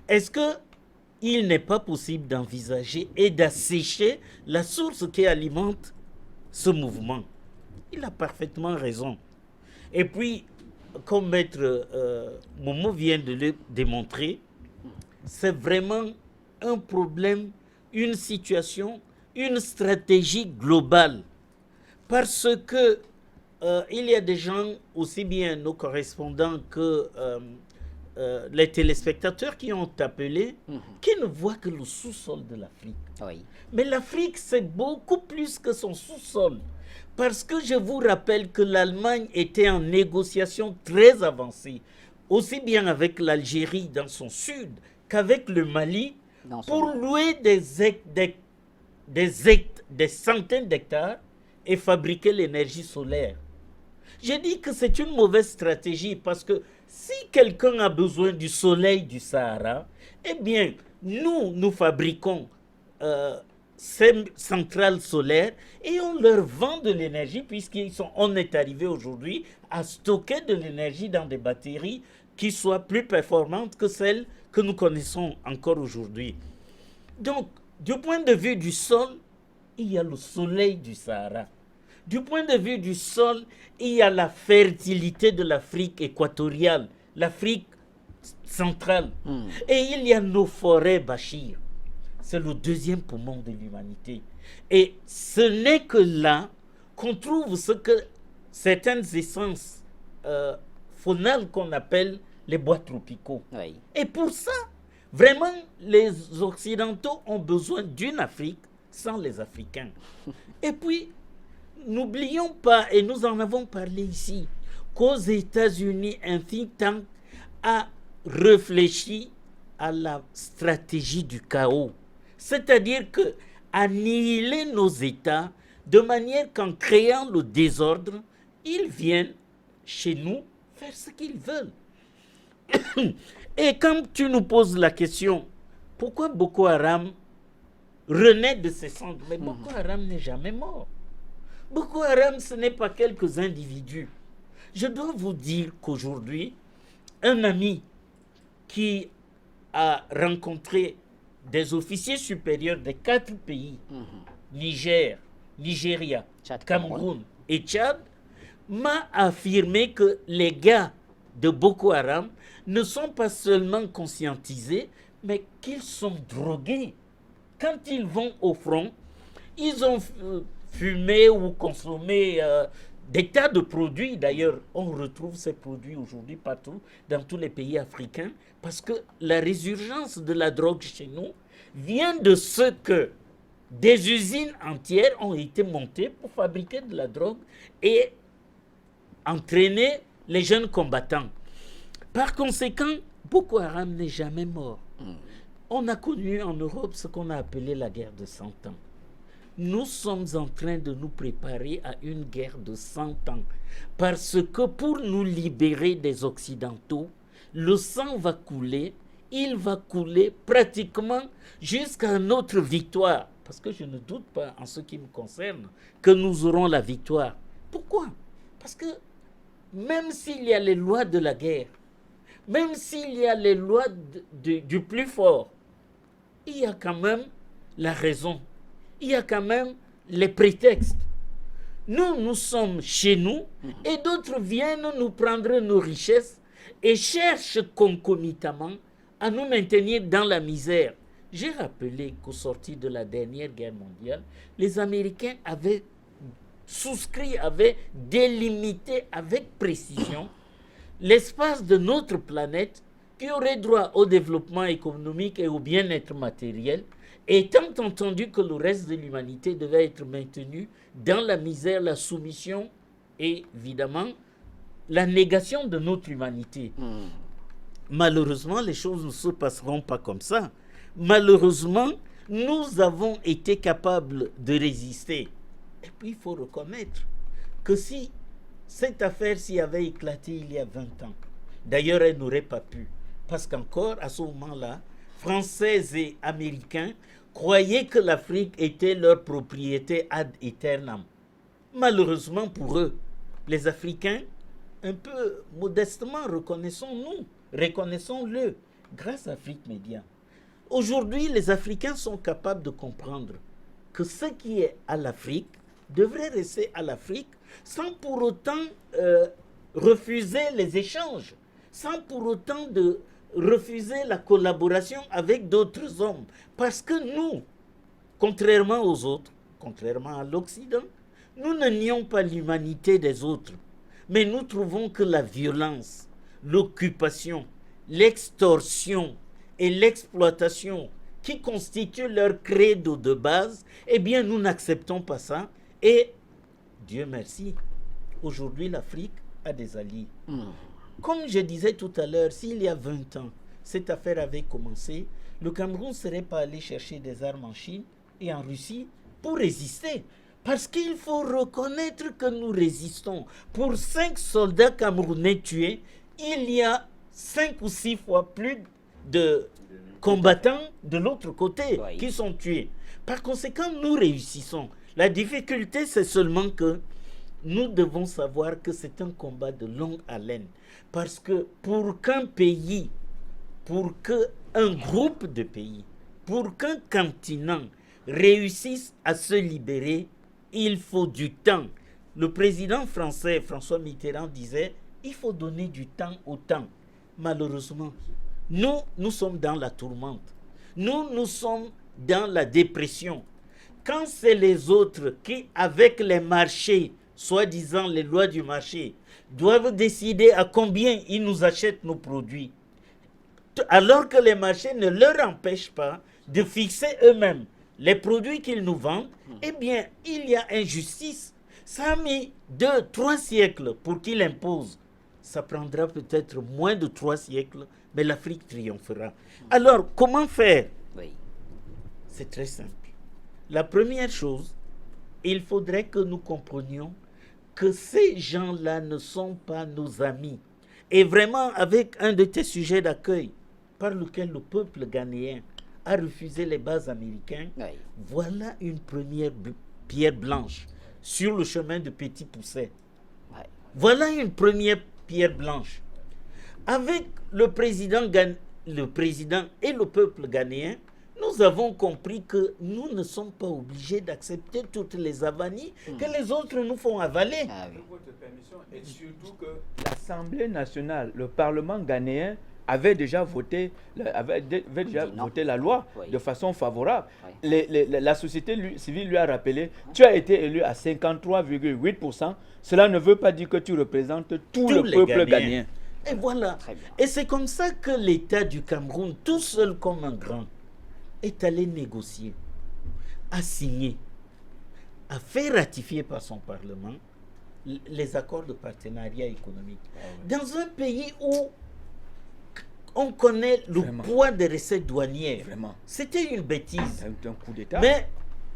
Est-ce qu'il n'est pas possible d'envisager et d'assécher la source qui alimente ce mouvement? Il a parfaitement raison. Et puis, comme Maître Momo vient de le démontrer, c'est vraiment un problème, une situation, une stratégie globale. Parce que il y a des gens, aussi bien nos correspondants que les téléspectateurs qui ont appelé, qui ne voient que le sous-sol de l'Afrique. Oui. Mais l'Afrique, c'est beaucoup plus que son sous-sol. Parce que je vous rappelle que l'Allemagne était en négociation très avancée, aussi bien avec l'Algérie dans son sud qu'avec le Mali, pour louer des centaines d'hectares et fabriquer l'énergie solaire. J'ai dit que c'est une mauvaise stratégie parce que si quelqu'un a besoin du soleil du Sahara, eh bien, nous fabriquons ces centrales solaires et on leur vend de l'énergie puisqu'on est arrivé aujourd'hui à stocker de l'énergie dans des batteries qui soient plus performantes que celles que nous connaissons encore aujourd'hui. Donc, du point de vue du sol, il y a le soleil du Sahara. Du point de vue du sol, il y a la fertilité de l'Afrique équatoriale, l'Afrique centrale. Et il y a nos forêts, Bachir. C'est le deuxième poumon de l'humanité. Et ce n'est que là qu'on trouve ce que certaines essences faunales qu'on appelle les bois tropicaux. Oui. Et pour ça, vraiment, les Occidentaux ont besoin d'une Afrique sans les Africains. Et puis, n'oublions pas, et nous en avons parlé ici, qu'aux États-Unis, un think tank a réfléchi à la stratégie du chaos. C'est-à-dire que annihiler nos États de manière qu'en créant le désordre, ils viennent chez nous faire ce qu'ils veulent. Et quand tu nous poses la question, pourquoi Boko Haram renaît de ses cendres? Mais Boko Haram n'est jamais mort. Boko Haram, ce n'est pas quelques individus. Je dois vous dire qu'aujourd'hui, un ami qui a rencontré des officiers supérieurs des 4 pays, Niger, Nigeria, Tchad, Cameroun et Tchad, m'a affirmé que les gars de Boko Haram ne sont pas seulement conscientisés, mais qu'ils sont drogués. Quand ils vont au front, ils ont fumé ou consommé des tas de produits. D'ailleurs, on retrouve ces produits aujourd'hui partout, dans tous les pays africains, parce que la résurgence de la drogue chez nous vient de ce que des usines entières ont été montées pour fabriquer de la drogue et entraîner les jeunes combattants. Par conséquent, Boko Haram n'est jamais mort. On a connu en Europe ce qu'on a appelé la guerre de 100 ans. Nous sommes en train de nous préparer à une guerre de 100 ans. Parce que pour nous libérer des Occidentaux, le sang va couler, il va couler pratiquement jusqu'à notre victoire. Parce que je ne doute pas, en ce qui me concerne, que nous aurons la victoire. Pourquoi? Parce que même s'il y a les lois de la guerre, même s'il y a les lois du plus fort, il y a quand même la raison. Il y a quand même les prétextes. Nous sommes chez nous et d'autres viennent nous prendre nos richesses et cherchent concomitamment à nous maintenir dans la misère. J'ai rappelé qu'au sortir de la dernière guerre mondiale, les Américains avaient souscrit, avaient délimité avec précision l'espace de notre planète qui aurait droit au développement économique et au bien-être matériel, étant entendu que le reste de l'humanité devait être maintenu dans la misère, la soumission et évidemment la négation de notre humanité. Malheureusement, les choses ne se passeront pas comme ça. Malheureusement, nous avons été capables de résister. Et puis, il faut reconnaître que si cette affaire-ci avait éclaté il y a 20 ans, d'ailleurs, elle n'aurait pas pu, parce qu'encore à ce moment-là, Français et Américains croyaient que l'Afrique était leur propriété ad aeternam. Malheureusement pour eux, les Africains, un peu modestement, reconnaissons-le, grâce à Afrique Média. Aujourd'hui, les Africains sont capables de comprendre que ce qui est à l'Afrique devrait rester à l'Afrique sans pour autant refuser les échanges, sans pour autant refuser la collaboration avec d'autres hommes. Parce que nous, contrairement aux autres, contrairement à l'Occident, nous ne nions pas l'humanité des autres, mais nous trouvons que la violence, l'occupation, l'extorsion et l'exploitation qui constituent leur credo de base, eh bien, nous n'acceptons pas ça. Et, Dieu merci, aujourd'hui, l'Afrique a des alliés. Comme je disais tout à l'heure, s'il y a 20 ans, cette affaire avait commencé, le Cameroun ne serait pas allé chercher des armes en Chine et en Russie pour résister. Parce qu'il faut reconnaître que nous résistons. Pour 5 soldats camerounais tués, il y a 5 ou 6 fois plus de combattants de l'autre côté qui sont tués. Par conséquent, nous réussissons. La difficulté, c'est seulement que nous devons savoir que c'est un combat de longue haleine. Parce que pour qu'un pays, pour qu'un groupe de pays, pour qu'un continent réussisse à se libérer, il faut du temps. Le président français, François Mitterrand, disait « il faut donner du temps au temps ». Malheureusement, nous sommes dans la tourmente. Nous sommes dans la dépression. Quand c'est les autres qui, avec les marchés, soi-disant les lois du marché, doivent décider à combien ils nous achètent nos produits, alors que les marchés ne leur empêchent pas de fixer eux-mêmes les produits qu'ils nous vendent, eh bien, il y a injustice. Ça a mis 2-3 siècles pour qu'il impose. Ça prendra peut-être moins de 3 siècles, mais l'Afrique triomphera. Alors, comment faire? C'est très simple. La première chose, il faudrait que nous comprenions que ces gens-là ne sont pas nos amis. Et vraiment, avec un de tes sujets d'accueil, par lequel le peuple ghanéen a refusé les bases américaines, voilà une première pierre blanche sur le chemin de Petit Pousset. Voilà une première pierre blanche. Avec le président et le peuple ghanéen, nous avons compris que nous ne sommes pas obligés d'accepter toutes les avanies que les autres nous font avaler. Avec votre permission, et surtout que l'Assemblée nationale, le Parlement ghanéen avait déjà voté la loi de façon favorable. La société civile lui a rappelé, tu as été élu à 53,8%. Cela ne veut pas dire que tu représentes tout le peuple ghanéen. Et voilà. Et c'est comme ça que l'État du Cameroun, tout seul comme un grand, est allé négocier, a signé, a fait ratifier par son Parlement les accords de partenariat économique. Dans un pays où on connaît le poids des recettes douanières, c'était une bêtise. Un coup d'État. Mais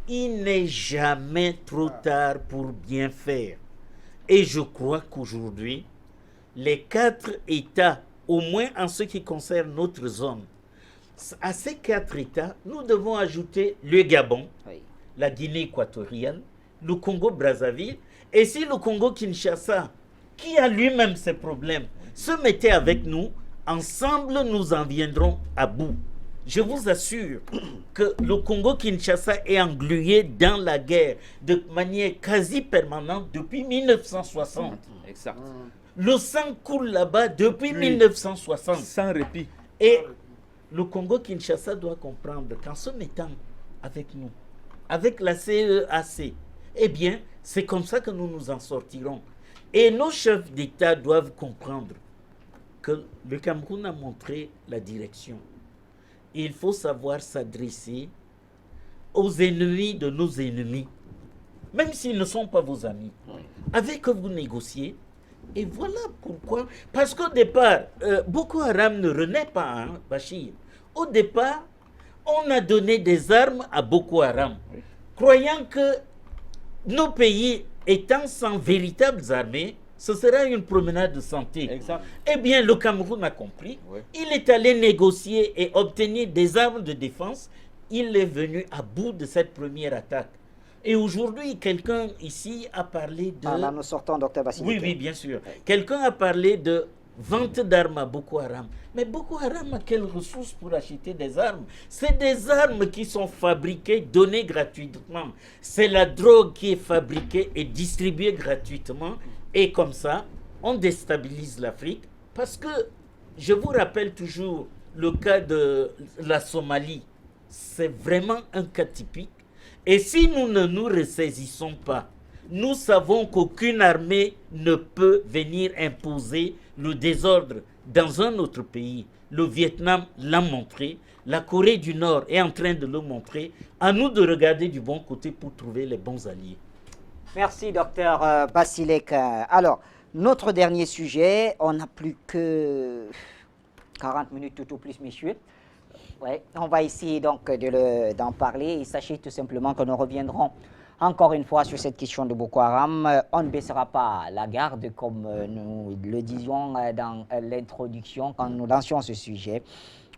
il n'est jamais trop tard pour bien faire. Et je crois qu'aujourd'hui, les 4 États, au moins en ce qui concerne notre zone, à ces 4 États, nous devons ajouter le Gabon, la Guinée équatoriale, le Congo-Brazzaville, et si le Congo-Kinshasa, qui a lui-même ses problèmes, se mettait avec nous, ensemble nous en viendrons à bout. Je vous assure que le Congo-Kinshasa est englué dans la guerre de manière quasi permanente depuis 1960. Exact. Le sang coule là-bas depuis 1960. Sans répit. Et le Congo-Kinshasa doit comprendre qu'en se mettant avec nous, avec la CEAC, eh bien, c'est comme ça que nous nous en sortirons. Et nos chefs d'État doivent comprendre que le Cameroun a montré la direction. Il faut savoir s'adresser aux ennemis de nos ennemis, même s'ils ne sont pas vos amis, avec eux vous négociez. Et voilà pourquoi. Parce qu'au départ, Boko Haram ne renaît pas, Bachir. Au départ, on a donné des armes à Boko Haram, croyant que nos pays étant sans véritables armées, ce sera une promenade de santé. Exact. Eh bien, le Cameroun a compris. Il est allé négocier et obtenir des armes de défense. Il est venu à bout de cette première attaque. Et aujourd'hui, quelqu'un ici a parlé de... Là, nous sortons, Dr Bassili. Oui, bien sûr. Quelqu'un a parlé de vente d'armes à Boko Haram. Mais Boko Haram a quelles ressources pour acheter des armes? C'est des armes qui sont fabriquées, données gratuitement. C'est la drogue qui est fabriquée et distribuée gratuitement. Et comme ça, on déstabilise l'Afrique. Parce que, je vous rappelle toujours le cas de la Somalie. C'est vraiment un cas typique. Et si nous ne nous ressaisissons pas, nous savons qu'aucune armée ne peut venir imposer le désordre dans un autre pays. Le Vietnam l'a montré. La Corée du Nord est en train de le montrer. À nous de regarder du bon côté pour trouver les bons alliés. Merci, docteur Basilek. Alors, notre dernier sujet, on n'a plus que 40 minutes tout au plus, messieurs. Ouais, on va essayer donc d'en parler et sachez tout simplement que nous reviendrons encore une fois sur cette question de Boko Haram. On ne baissera pas la garde comme nous le disions dans l'introduction quand nous lancions ce sujet.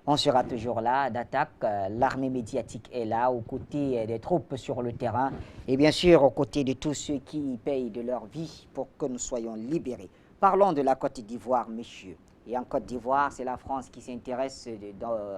On sera toujours là d'attaque. L'armée médiatique est là aux côtés des troupes sur le terrain et bien sûr aux côtés de tous ceux qui payent de leur vie pour que nous soyons libérés. Parlons de la Côte d'Ivoire, messieurs. Et en Côte d'Ivoire, c'est la France qui s'intéresse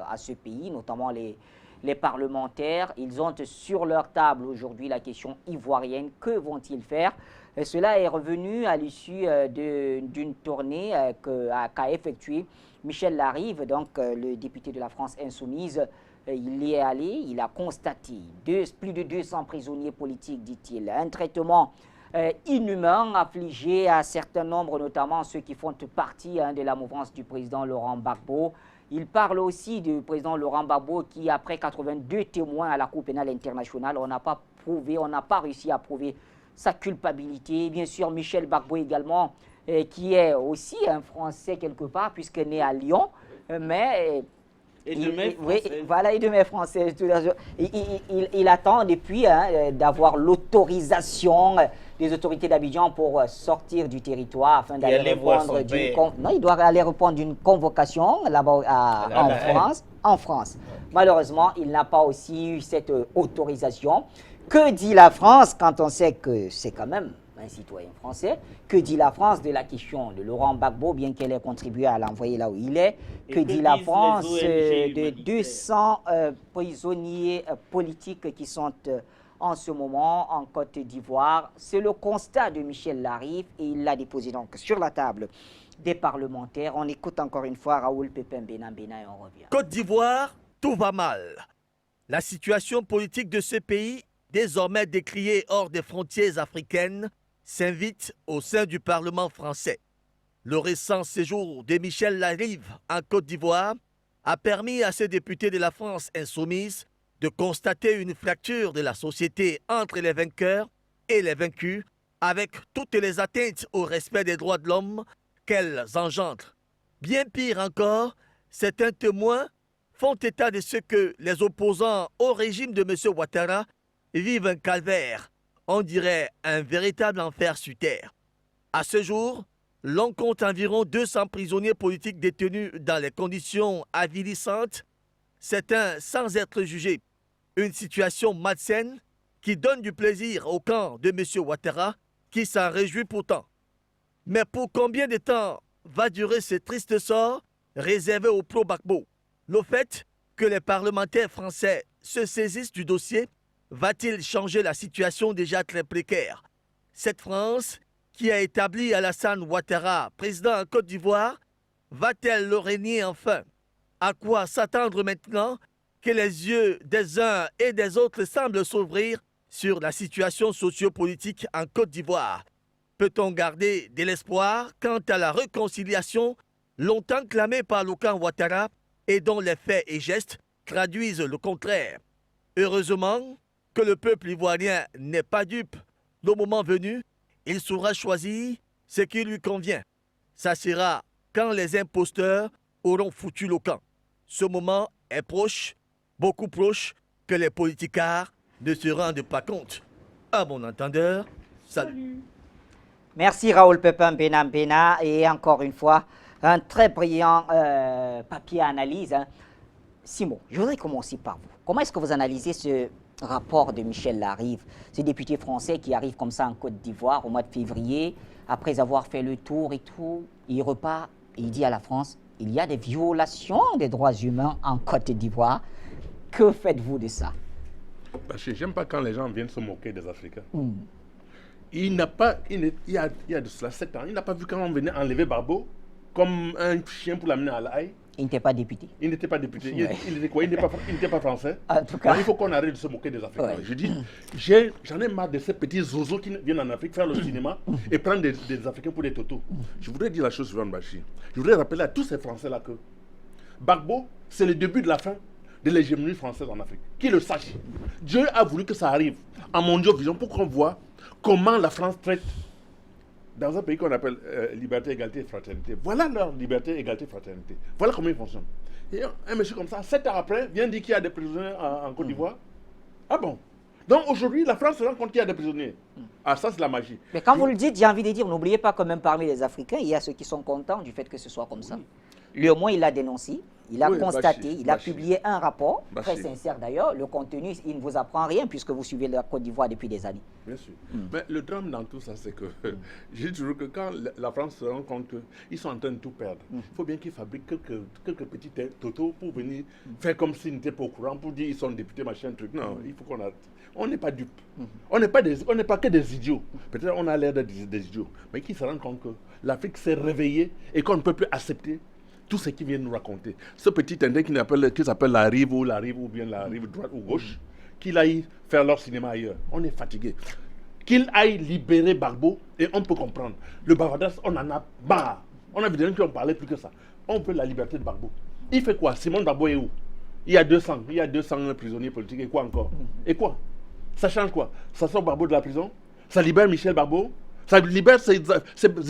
à ce pays, notamment les parlementaires. Ils ont sur leur table aujourd'hui la question ivoirienne. Que vont-ils faire? Cela est revenu à l'issue d'une tournée qu'a effectuée Michel Larive, donc le député de la France insoumise. Il y est allé, il a constaté plus de 200 prisonniers politiques, dit-il. Un traitement inhumain affligé à un certain nombre, notamment ceux qui font partie de la mouvance du président Laurent Gbagbo. Il parle aussi du président Laurent Gbagbo qui, après 82 témoins à la Cour pénale internationale, on n'a pas réussi à prouver sa culpabilité. Bien sûr, Michel Gbagbo également, qui est aussi un Français quelque part, puisqu'il est né à Lyon, mais... Oui, voilà, et de mes Français. Il attend depuis d'avoir l'autorisation des autorités d'Abidjan pour sortir du territoire afin d'aller répondre il doit aller répondre d'une convocation là-bas en France. Malheureusement, il n'a pas aussi eu cette autorisation. Que dit la France quand on sait que c'est quand même un citoyen français? Que dit la France de la question de Laurent Gbagbo, bien qu'elle ait contribué à l'envoyer là où il est? Que dit la France de 200 prisonniers politiques qui sont en ce moment en Côte d'Ivoire? C'est le constat de Michel Larive et il l'a déposé donc sur la table des parlementaires. On écoute encore une fois Raoul Pépin Bénin et on revient. Côte d'Ivoire, tout va mal. La situation politique de ce pays, désormais décriée hors des frontières africaines, s'invite au sein du Parlement français. Le récent séjour de Michel Larive en Côte d'Ivoire a permis à ce député de la France insoumise de constater une fracture de la société entre les vainqueurs et les vaincus, avec toutes les atteintes au respect des droits de l'homme qu'elles engendrent. Bien pire encore, certains témoins font état de ce que les opposants au régime de M. Ouattara vivent un calvaire, on dirait un véritable enfer sur terre. À ce jour, l'on compte environ 200 prisonniers politiques détenus dans les conditions avilissantes, certains sans être jugés. Une situation malsaine qui donne du plaisir au camp de M. Ouattara, qui s'en réjouit pourtant. Mais pour combien de temps va durer ce triste sort réservé au pro-Gbagbo? Le fait que les parlementaires français se saisissent du dossier va-t-il changer la situation déjà très précaire? Cette France, qui a établi Alassane Ouattara président en Côte d'Ivoire, va-t-elle le régner enfin? À quoi s'attendre maintenant que les yeux des uns et des autres semblent s'ouvrir sur la situation sociopolitique en Côte d'Ivoire? Peut-on garder de l'espoir quant à la réconciliation longtemps clamée par le camp Ouattara et dont les faits et gestes traduisent le contraire? Heureusement que le peuple ivoirien n'est pas dupe. Le moment venu, il saura choisir ce qui lui convient. Ça sera quand les imposteurs auront foutu le camp. Ce moment est proche, beaucoup proche, que les politicards ne se rendent pas compte. À bon entendeur, salut. Merci Raoul Pépin Bénin et encore une fois, un très brillant papier analyse. Simon, je voudrais commencer par vous. Comment est-ce que vous analysez ce rapport de Michel Larive, ce député français qui arrive comme ça en Côte d'Ivoire au mois de février, après avoir fait le tour et tout, il repart et il dit à la France, il y a des violations des droits humains en Côte d'Ivoire. Que faites-vous de ça? J'aime pas quand les gens viennent se moquer des Africains. Il y a de cela 7 ans, il n'a pas vu quand on venait enlever Gbagbo comme un chien pour l'amener à La Haye. Il n'était pas député. Il n'était pas député. Il était quoi? Il n'était pas français. En tout cas. Alors, il faut qu'on arrête de se moquer des Africains. Ouais. Je dis, j'en ai marre de ces petits zozos qui viennent en Afrique faire le cinéma et prendre des Africains pour des totos. Je voudrais dire la chose suivante, Bachir. Je voudrais rappeler à tous ces Français-là que Gbagbo, c'est le début de la fin de l'hégémonie française en Afrique. Qu'il le sache. Dieu a voulu que ça arrive en Mondiovision pour qu'on voit comment la France traite dans un pays qu'on appelle liberté, égalité et fraternité. Voilà leur liberté, égalité et fraternité. Voilà comment ils fonctionnent. Et un monsieur comme ça, 7 ans après, vient dire qu'il y a des prisonniers en Côte d'Ivoire. Ah bon? Donc aujourd'hui, la France se rend compte qu'il y a des prisonniers. Ah, ça c'est la magie. Mais quand vous le dites, j'ai envie de dire, n'oubliez pas quand même parmi les Africains, il y a ceux qui sont contents du fait que ce soit comme ça. Lui au moins, il l'a dénoncé, il a constaté, il a publié un rapport, très sincère d'ailleurs. Le contenu, il ne vous apprend rien puisque vous suivez la Côte d'Ivoire depuis des années. Bien sûr. Mais le drame dans tout ça, c'est que j'ai toujours que quand la France se rend compte qu'ils sont en train de tout perdre, il faut bien qu'ils fabriquent quelques petits totos pour venir faire comme s'ils n'étaient pas au courant, pour dire ils sont députés, machin, truc. Non, il faut qu'on arrête. On n'est pas dupes. On n'est pas que des idiots. Peut-être on a l'air d'être des idiots, mais qu'ils se rendent compte que l'Afrique s'est réveillée et qu'on ne peut plus accepter tout ce qu'ils viennent nous raconter. Ce petit indien qui s'appelle la rive ou bien la rive droite ou gauche, qu'il aille faire leur cinéma ailleurs. On est fatigué. Qu'il aille libérer Gbagbo et on peut comprendre. Le Barbados, on en a marre. On a vu des gens qui ont parlé plus que ça. On veut la liberté de Gbagbo. Il fait quoi? Simon Gbagbo est où? Il y a 200 prisonniers politiques et quoi encore? Et quoi? Ça change quoi? Ça sort Gbagbo de la prison? Ça libère Michel Gbagbo? Ça libère ces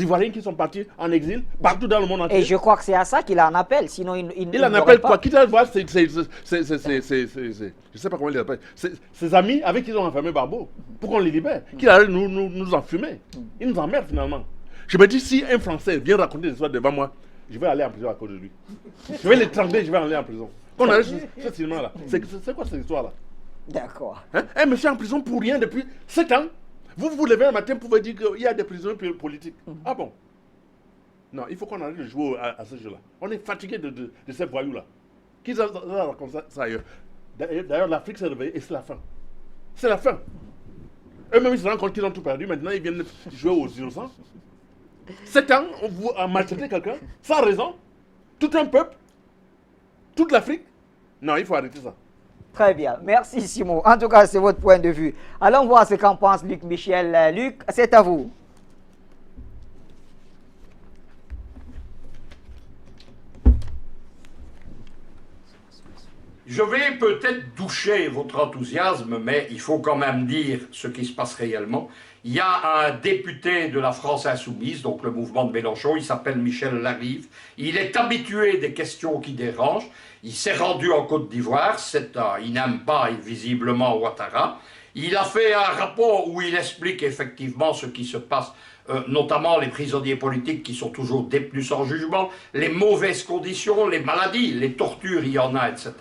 Ivoiriens qui sont partis en exil partout dans le monde entier. Et je crois que c'est à ça qu'il en appelle, sinon il en appelle quoi? Quitte à voir je sais pas comment il les appelle, ses amis avec qui ils ont enfermé Gbagbo, pour qu'on les libère, qu'il allait nous enfumer. Il nous emmerde finalement. Je me dis, si un Français vient raconter des histoires devant moi, je vais aller en prison à cause de lui. Je vais l'étrangler, je vais aller en prison. Qu'on arrête ce cinéma-là. C'est quoi cette histoire-là? D'accord. Un monsieur en prison pour rien depuis 7 ans. Vous vous levez un matin pour vous dire qu'il y a des prisonniers politiques. Ah bon? Non, il faut qu'on arrête de jouer à ce jeu-là. On est fatigué de ces voyous-là. Qu'ils racontent ça ailleurs. D'ailleurs, l'Afrique s'est réveillée et c'est la fin. C'est la fin. Eux-mêmes, ils se rendent compte qu'ils ont tout perdu. Maintenant, ils viennent jouer aux innocents. 7 ans, on vous a maltraité quelqu'un, sans raison. Tout un peuple. Toute l'Afrique. Non, il faut arrêter ça. Très bien. Merci, Simon. En tout cas, c'est votre point de vue. Allons voir ce qu'en pense Luc Michel. Luc, c'est à vous. Je vais peut-être doucher votre enthousiasme, mais il faut quand même dire ce qui se passe réellement. Il y a un député de la France Insoumise, donc le mouvement de Mélenchon, il s'appelle Michel Larive. Il est habitué des questions qui dérangent. Il s'est rendu en Côte d'Ivoire, il n'aime pas visiblement Ouattara. Il a fait un rapport où il explique effectivement ce qui se passe, notamment les prisonniers politiques qui sont toujours détenus sans jugement, les mauvaises conditions, les maladies, les tortures, il y en a, etc.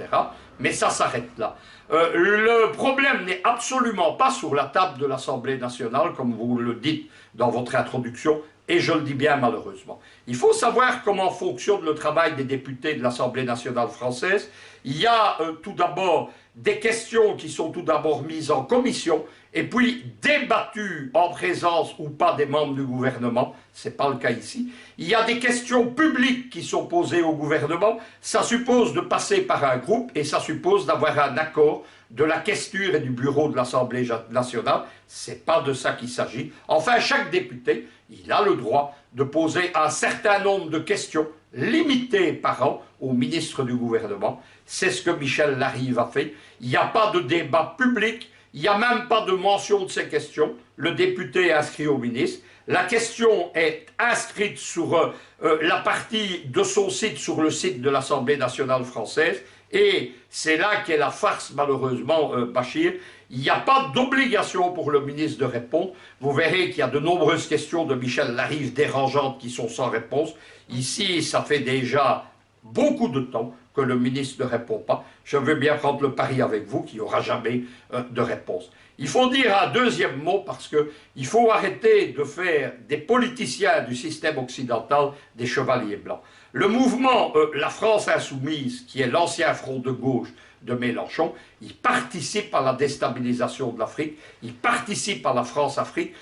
Mais ça s'arrête là. Le problème n'est absolument pas sur la table de l'Assemblée nationale, comme vous le dites dans votre introduction, et je le dis bien malheureusement. Il faut savoir comment fonctionne le travail des députés de l'Assemblée nationale française. Il y a tout d'abord des questions qui sont tout d'abord mises en commission, et puis débattues en présence ou pas des membres du gouvernement. Ce n'est pas le cas ici. Il y a des questions publiques qui sont posées au gouvernement. Ça suppose de passer par un groupe et ça suppose d'avoir un accord de la questure et du bureau de l'Assemblée nationale. Ce n'est pas de ça qu'il s'agit. Enfin, chaque député, il a le droit de poser un certain nombre de questions limitées par an au ministre du gouvernement. C'est ce que Michel Larive a fait. Il n'y a pas de débat public. Il n'y a même pas de mention de ces questions. Le député est inscrit au ministre. La question est inscrite sur la partie de son site, sur le site de l'Assemblée nationale française. Et c'est là qu'est la farce, malheureusement, Bachir. Il n'y a pas d'obligation pour le ministre de répondre. Vous verrez qu'il y a de nombreuses questions de Michel Larive dérangeantes qui sont sans réponse. Ici, ça fait déjà beaucoup de temps que le ministre ne répond pas. Je veux bien prendre le pari avec vous qu'il n'y aura jamais de réponse. Il faut dire un deuxième mot parce qu'il faut arrêter de faire des politiciens du système occidental des chevaliers blancs. Le mouvement La France Insoumise, qui est l'ancien front de gauche de Mélenchon, il participe à la déstabilisation de l'Afrique, il participe à la France-Afrique.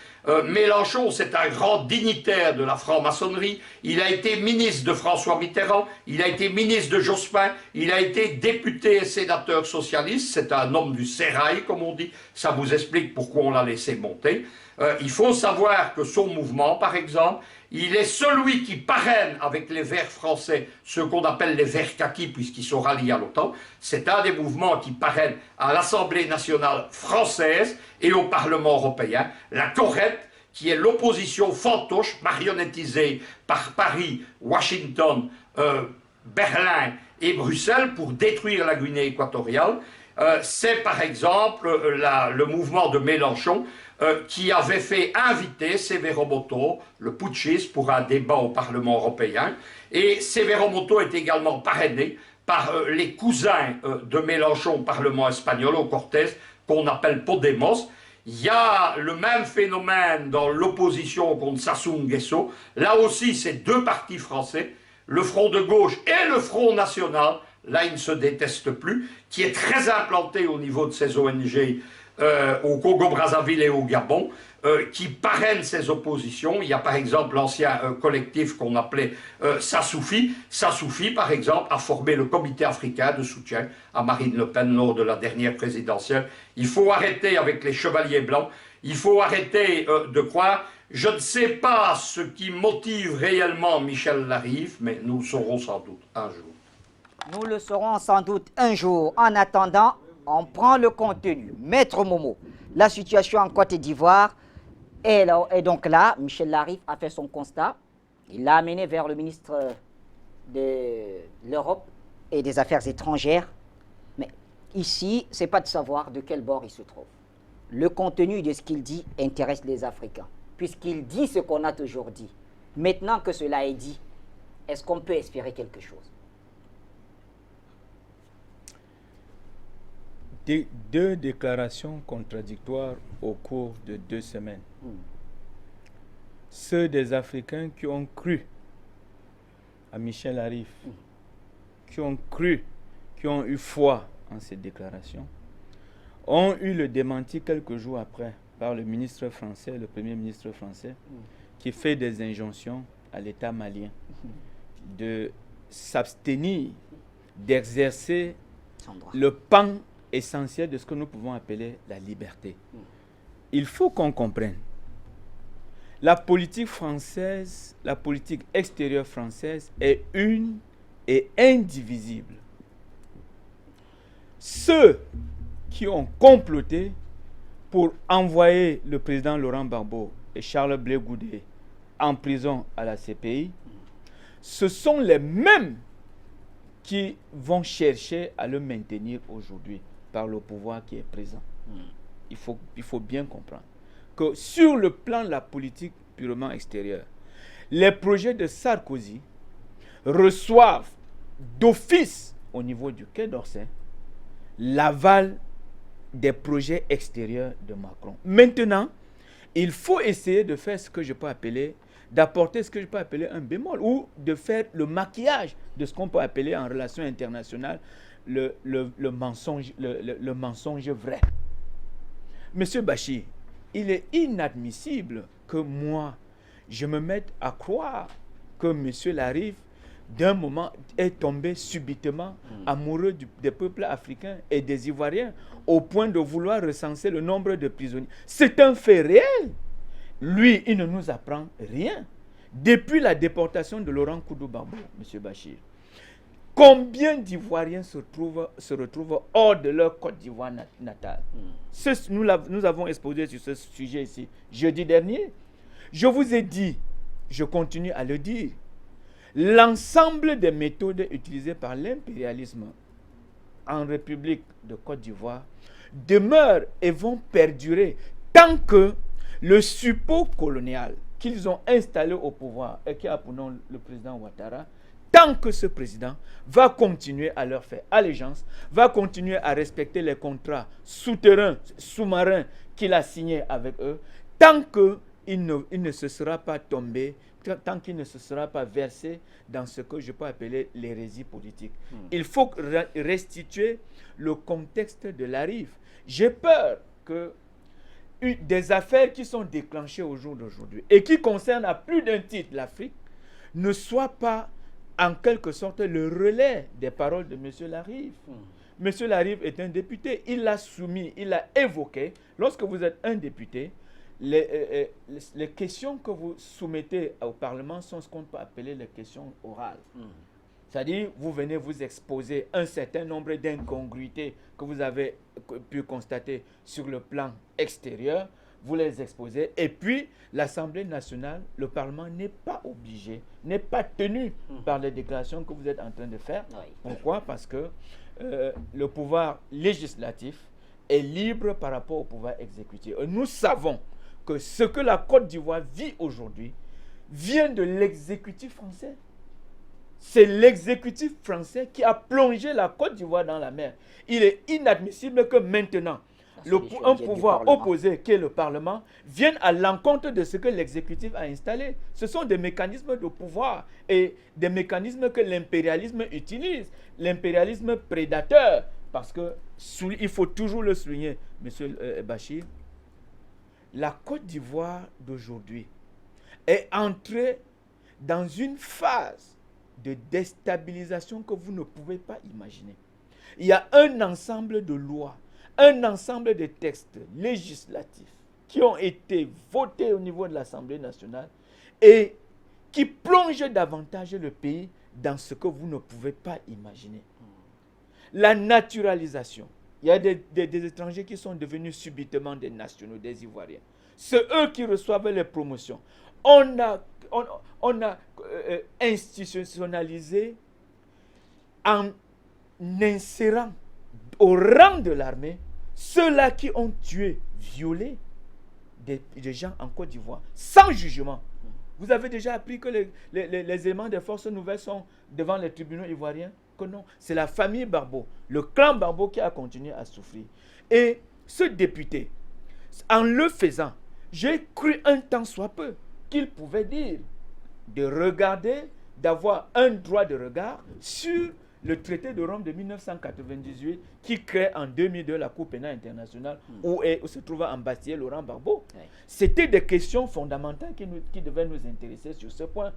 Mélenchon, c'est un grand dignitaire de la franc-maçonnerie, il a été ministre de François Mitterrand, il a été ministre de Jospin, il a été député et sénateur socialiste, c'est un homme du sérail, comme on dit, ça vous explique pourquoi on l'a laissé monter. Il faut savoir que son mouvement, par exemple, il est celui qui parraine avec les Verts français, ce qu'on appelle les Verts kaki, puisqu'ils sont ralliés à l'OTAN. C'est un des mouvements qui parraine à l'Assemblée nationale française et au Parlement européen la Corrète, qui est l'opposition fantoche, marionnettisée par Paris, Washington, Berlin et Bruxelles pour détruire la Guinée équatoriale. C'est par exemple le mouvement de Mélenchon qui avait fait inviter Severo Moto, le putschiste, pour un débat au Parlement européen. Et Severo Moto est également parrainé par les cousins de Mélenchon au Parlement espagnol, au Cortés, qu'on appelle Podemos. Il y a le même phénomène dans l'opposition contre Sassou Nguesso. Là aussi, c'est deux partis français, le Front de gauche et le Front national. Là, ils ne se détestent plus, qui est très implanté au niveau de ces ONG au Congo-Brazzaville et au Gabon, qui parrainent ces oppositions. Il y a par exemple l'ancien collectif qu'on appelait Sassoufi. Sassoufi, par exemple, a formé le comité africain de soutien à Marine Le Pen lors de la dernière présidentielle. Il faut arrêter avec les chevaliers blancs. Il faut arrêter de croire. Je ne sais pas ce qui motive réellement Michel Larive, mais nous le saurons sans doute un jour. Nous le saurons sans doute un jour. En attendant, on prend le contenu. Maître Momo, la situation en Côte d'Ivoire est donc là. Michel Larive a fait son constat. Il l'a amené vers le ministre de l'Europe et des Affaires étrangères. Mais ici, ce n'est pas de savoir de quel bord il se trouve. Le contenu de ce qu'il dit intéresse les Africains, puisqu'il dit ce qu'on a toujours dit. Maintenant que cela est dit, est-ce qu'on peut espérer quelque chose? Deux déclarations contradictoires au cours de 2 semaines. Ceux des Africains qui ont cru à Michel Larive, qui ont cru, qui ont eu foi en ces déclarations, ont eu le démenti quelques jours après par le ministre français, le premier ministre français, qui fait des injonctions à l'État malien de s'abstenir d'exercer le pan essentiel de ce que nous pouvons appeler la liberté. Il faut qu'on comprenne. La politique française, la politique extérieure française est une et indivisible. Ceux qui ont comploté pour envoyer le président Laurent Gbagbo et Charles Blé Goudé en prison à la CPI, ce sont les mêmes qui vont chercher à le maintenir aujourd'hui par le pouvoir qui est présent. Il faut bien comprendre que sur le plan de la politique purement extérieure, les projets de Sarkozy reçoivent d'office au niveau du Quai d'Orsay l'aval des projets extérieurs de Macron. Maintenant, il faut essayer de faire ce que je peux appeler, d'apporter ce que je peux appeler un bémol, ou de faire le maquillage de ce qu'on peut appeler en relation internationale le mensonge vrai. Monsieur Bachir, il est inadmissible que moi, je me mette à croire que Monsieur Larive, d'un moment, est tombé subitement amoureux des peuples africains et des Ivoiriens, au point de vouloir recenser le nombre de prisonniers. C'est un fait réel. Lui, il ne nous apprend rien. Depuis la déportation de Laurent Koudou-Gbagbo, M. Bachir, combien d'Ivoiriens se retrouvent hors de leur Côte d'Ivoire natale? Nous avons exposé sur ce sujet ici jeudi dernier. Je vous ai dit, je continue à le dire, l'ensemble des méthodes utilisées par l'impérialisme en République de Côte d'Ivoire demeurent et vont perdurer tant que le suppôt colonial qu'ils ont installé au pouvoir et qui a pour nom le président Ouattara, tant que ce président va continuer à leur faire allégeance, va continuer à respecter les contrats souterrains, sous-marins qu'il a signés avec eux, tant qu'il ne se sera pas tombé, tant qu'il ne se sera pas versé dans ce que je peux appeler l'hérésie politique. Il faut restituer le contexte de Larive. J'ai peur que des affaires qui sont déclenchées au jour d'aujourd'hui et qui concernent à plus d'un titre l'Afrique ne soient pas en quelque sorte le relais des paroles de M. Larive. M. Larive est un député. Il l'a soumis, il l'a évoqué. Lorsque vous êtes un député, les questions que vous soumettez au Parlement sont ce qu'on peut appeler les questions orales. C'est-à-dire, vous venez vous exposer un certain nombre d'incongruités que vous avez pu constater sur le plan extérieur, vous les exposez, et puis l'Assemblée nationale, le Parlement n'est pas obligé, n'est pas tenu par les déclarations que vous êtes en train de faire. Pourquoi? Parce que le pouvoir législatif est libre par rapport au pouvoir exécutif. Et nous savons que ce que la Côte d'Ivoire vit aujourd'hui vient de l'exécutif français. C'est l'exécutif français qui a plongé la Côte d'Ivoire dans la mer. Il est inadmissible que maintenant, un pouvoir opposé, qui est le Parlement, vienne à l'encontre de ce que l'exécutif a installé. Ce sont des mécanismes de pouvoir et des mécanismes que l'impérialisme utilise. L'impérialisme prédateur. Parce que, il faut toujours le souligner, M. Bachir, la Côte d'Ivoire d'aujourd'hui est entrée dans une phase de déstabilisation que vous ne pouvez pas imaginer. Il y a un ensemble de lois, un ensemble de textes législatifs qui ont été votés au niveau de l'Assemblée nationale et qui plongent davantage le pays dans ce que vous ne pouvez pas imaginer. La naturalisation. Il y a des étrangers qui sont devenus subitement des nationaux, des Ivoiriens. C'est eux qui reçoivent les promotions. On a institutionnalisé en insérant au rang de l'armée ceux-là qui ont tué, violé des gens en Côte d'Ivoire, sans jugement. Vous avez déjà appris que les éléments des forces nouvelles sont devant les tribunaux ivoiriens? Que non, c'est la famille Barbeau, le clan Barbeau qui a continué à souffrir. Et ce député, en le faisant, j'ai cru un tant soit peu qu'il pouvait dire de regarder, d'avoir un droit de regard sur le traité de Rome de 1998 qui crée en 2002 la Cour pénale internationale où se trouvait embastillé Laurent Barbeau. C'était des questions fondamentales qui devaient nous intéresser sur ce point.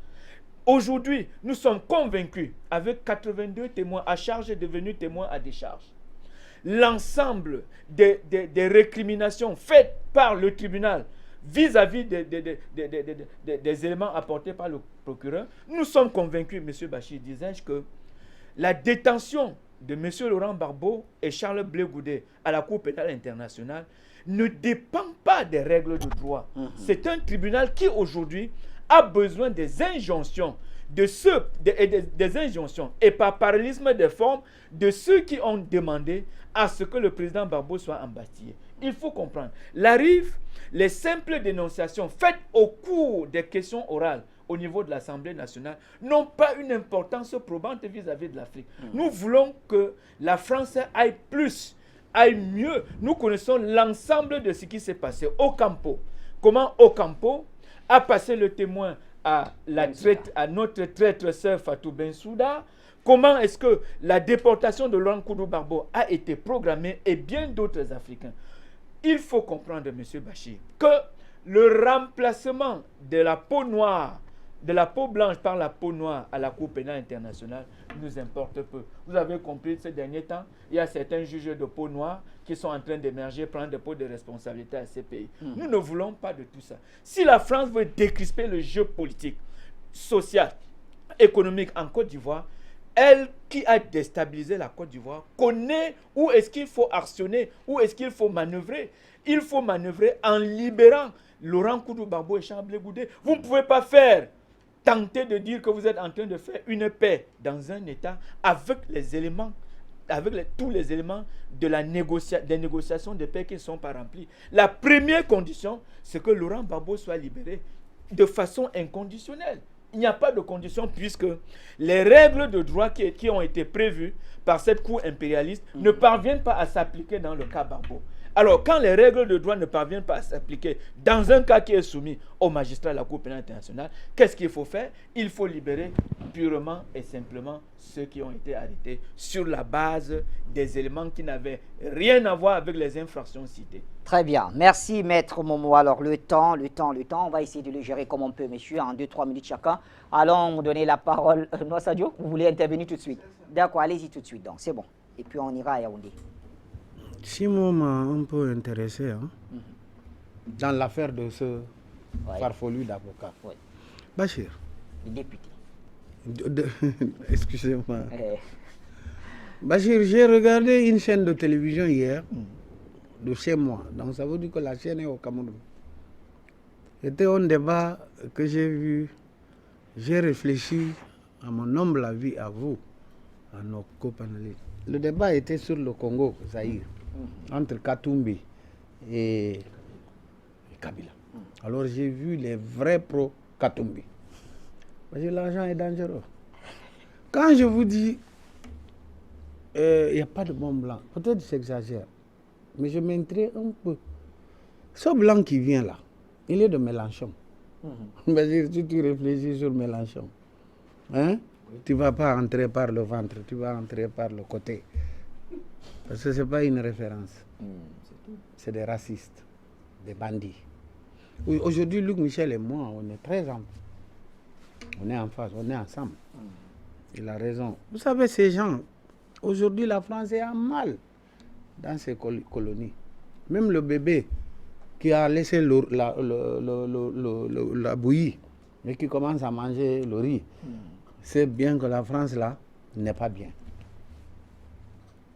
Aujourd'hui, nous sommes convaincus, avec 82 témoins à charge et devenus témoins à décharge, l'ensemble des récriminations faites par le tribunal vis-à-vis des éléments apportés par le procureur, nous sommes convaincus, M. Bachir, disais-je, que la détention de M. Laurent Barbeau et Charles Blé Goudet à la Cour pénale internationale ne dépend pas des règles de droit. C'est un tribunal qui, aujourd'hui, a besoin des injonctions des injonctions et par parallélisme des formes de ceux qui ont demandé à ce que le président Barbeau soit embastillé. Il faut comprendre. Les simples dénonciations faites au cours des questions orales au niveau de l'Assemblée nationale n'ont pas une importance probante vis-à-vis de l'Afrique. Nous voulons que la France aille plus, aille mieux. Nous connaissons l'ensemble de ce qui s'est passé au Campo. Comment Ocampo a passé le témoin à notre traître sœur Fatou Bensouda. Comment est-ce que la déportation de Laurent Koudou-Barbeau a été programmée et bien d'autres Africains. Il faut comprendre, M. Bachir, que le remplacement de la peau noire, de la peau blanche par la peau noire à la Cour pénale internationale nous importe peu. Vous avez compris, ces derniers temps, il y a certains juges de peau noire qui sont en train d'émerger, prendre des postes de responsabilité à ces pays. Nous ne voulons pas de tout ça. Si la France veut décrisper le jeu politique, social, économique en Côte d'Ivoire, elle qui a déstabilisé la Côte d'Ivoire connaît où est-ce qu'il faut actionner, où est-ce qu'il faut manœuvrer. Il faut manœuvrer en libérant Laurent Koudou-Barbeau et Charles Blé Goudet. Vous ne pouvez pas tenter de dire que vous êtes en train de faire une paix dans un État avec les éléments, tous les éléments des négociations de paix qui ne sont pas remplis. La première condition, c'est que Laurent Barbeau soit libéré de façon inconditionnelle. Il n'y a pas de condition puisque les règles de droit qui ont été prévues par cette cour impérialiste ne parviennent pas à s'appliquer dans le cas Barbeau. Alors, quand les règles de droit ne parviennent pas à s'appliquer dans un cas qui est soumis au magistrat de la Cour pénale internationale, qu'est-ce qu'il faut faire? Il faut libérer purement et simplement ceux qui ont été arrêtés sur la base des éléments qui n'avaient rien à voir avec les infractions citées. Très bien. Merci, Maître Momo. Alors, le temps, on va essayer de le gérer comme on peut, messieurs, en 2-3 minutes chacun. Allons donner la parole. Noa Sadio, vous voulez intervenir tout de suite? D'accord, allez-y tout de suite, donc, c'est bon. Et puis, on ira à Yaoundé. Si moi m'a un peu intéressé, dans l'affaire de ce farfelu d'avocat. Oui. Bachir. Le député. Excusez-moi. Bachir, j'ai regardé une chaîne de télévision hier, de chez moi. Donc ça veut dire que la chaîne est au Cameroun. C'était un débat que j'ai vu. J'ai réfléchi à mon humble avis, à vous, à nos copanélistes. Le débat était sur le Congo, Zaïre, entre Katumbi et Kabila. Alors j'ai vu les vrais pro-Katumbi. Parce que l'argent est dangereux. Quand je vous dis, il n'y a pas de bon blanc, peut-être que j'exagère, mais je m'intrigue un peu. Ce blanc qui vient là, il est de Mélenchon. Si tu réfléchis sur Mélenchon, hein? Tu ne vas pas entrer par le ventre, tu vas entrer par le côté. Parce que ce n'est pas une référence. C'est des racistes, des bandits. Oui, aujourd'hui, Luc Michel et moi, on est très en... On est en face, on est ensemble. Il a raison. Vous savez, ces gens, aujourd'hui, la France est en mal dans ses colonies. Même le bébé qui a laissé la bouillie, mais qui commence à manger le riz, c'est bien que la France, là, n'est pas bien.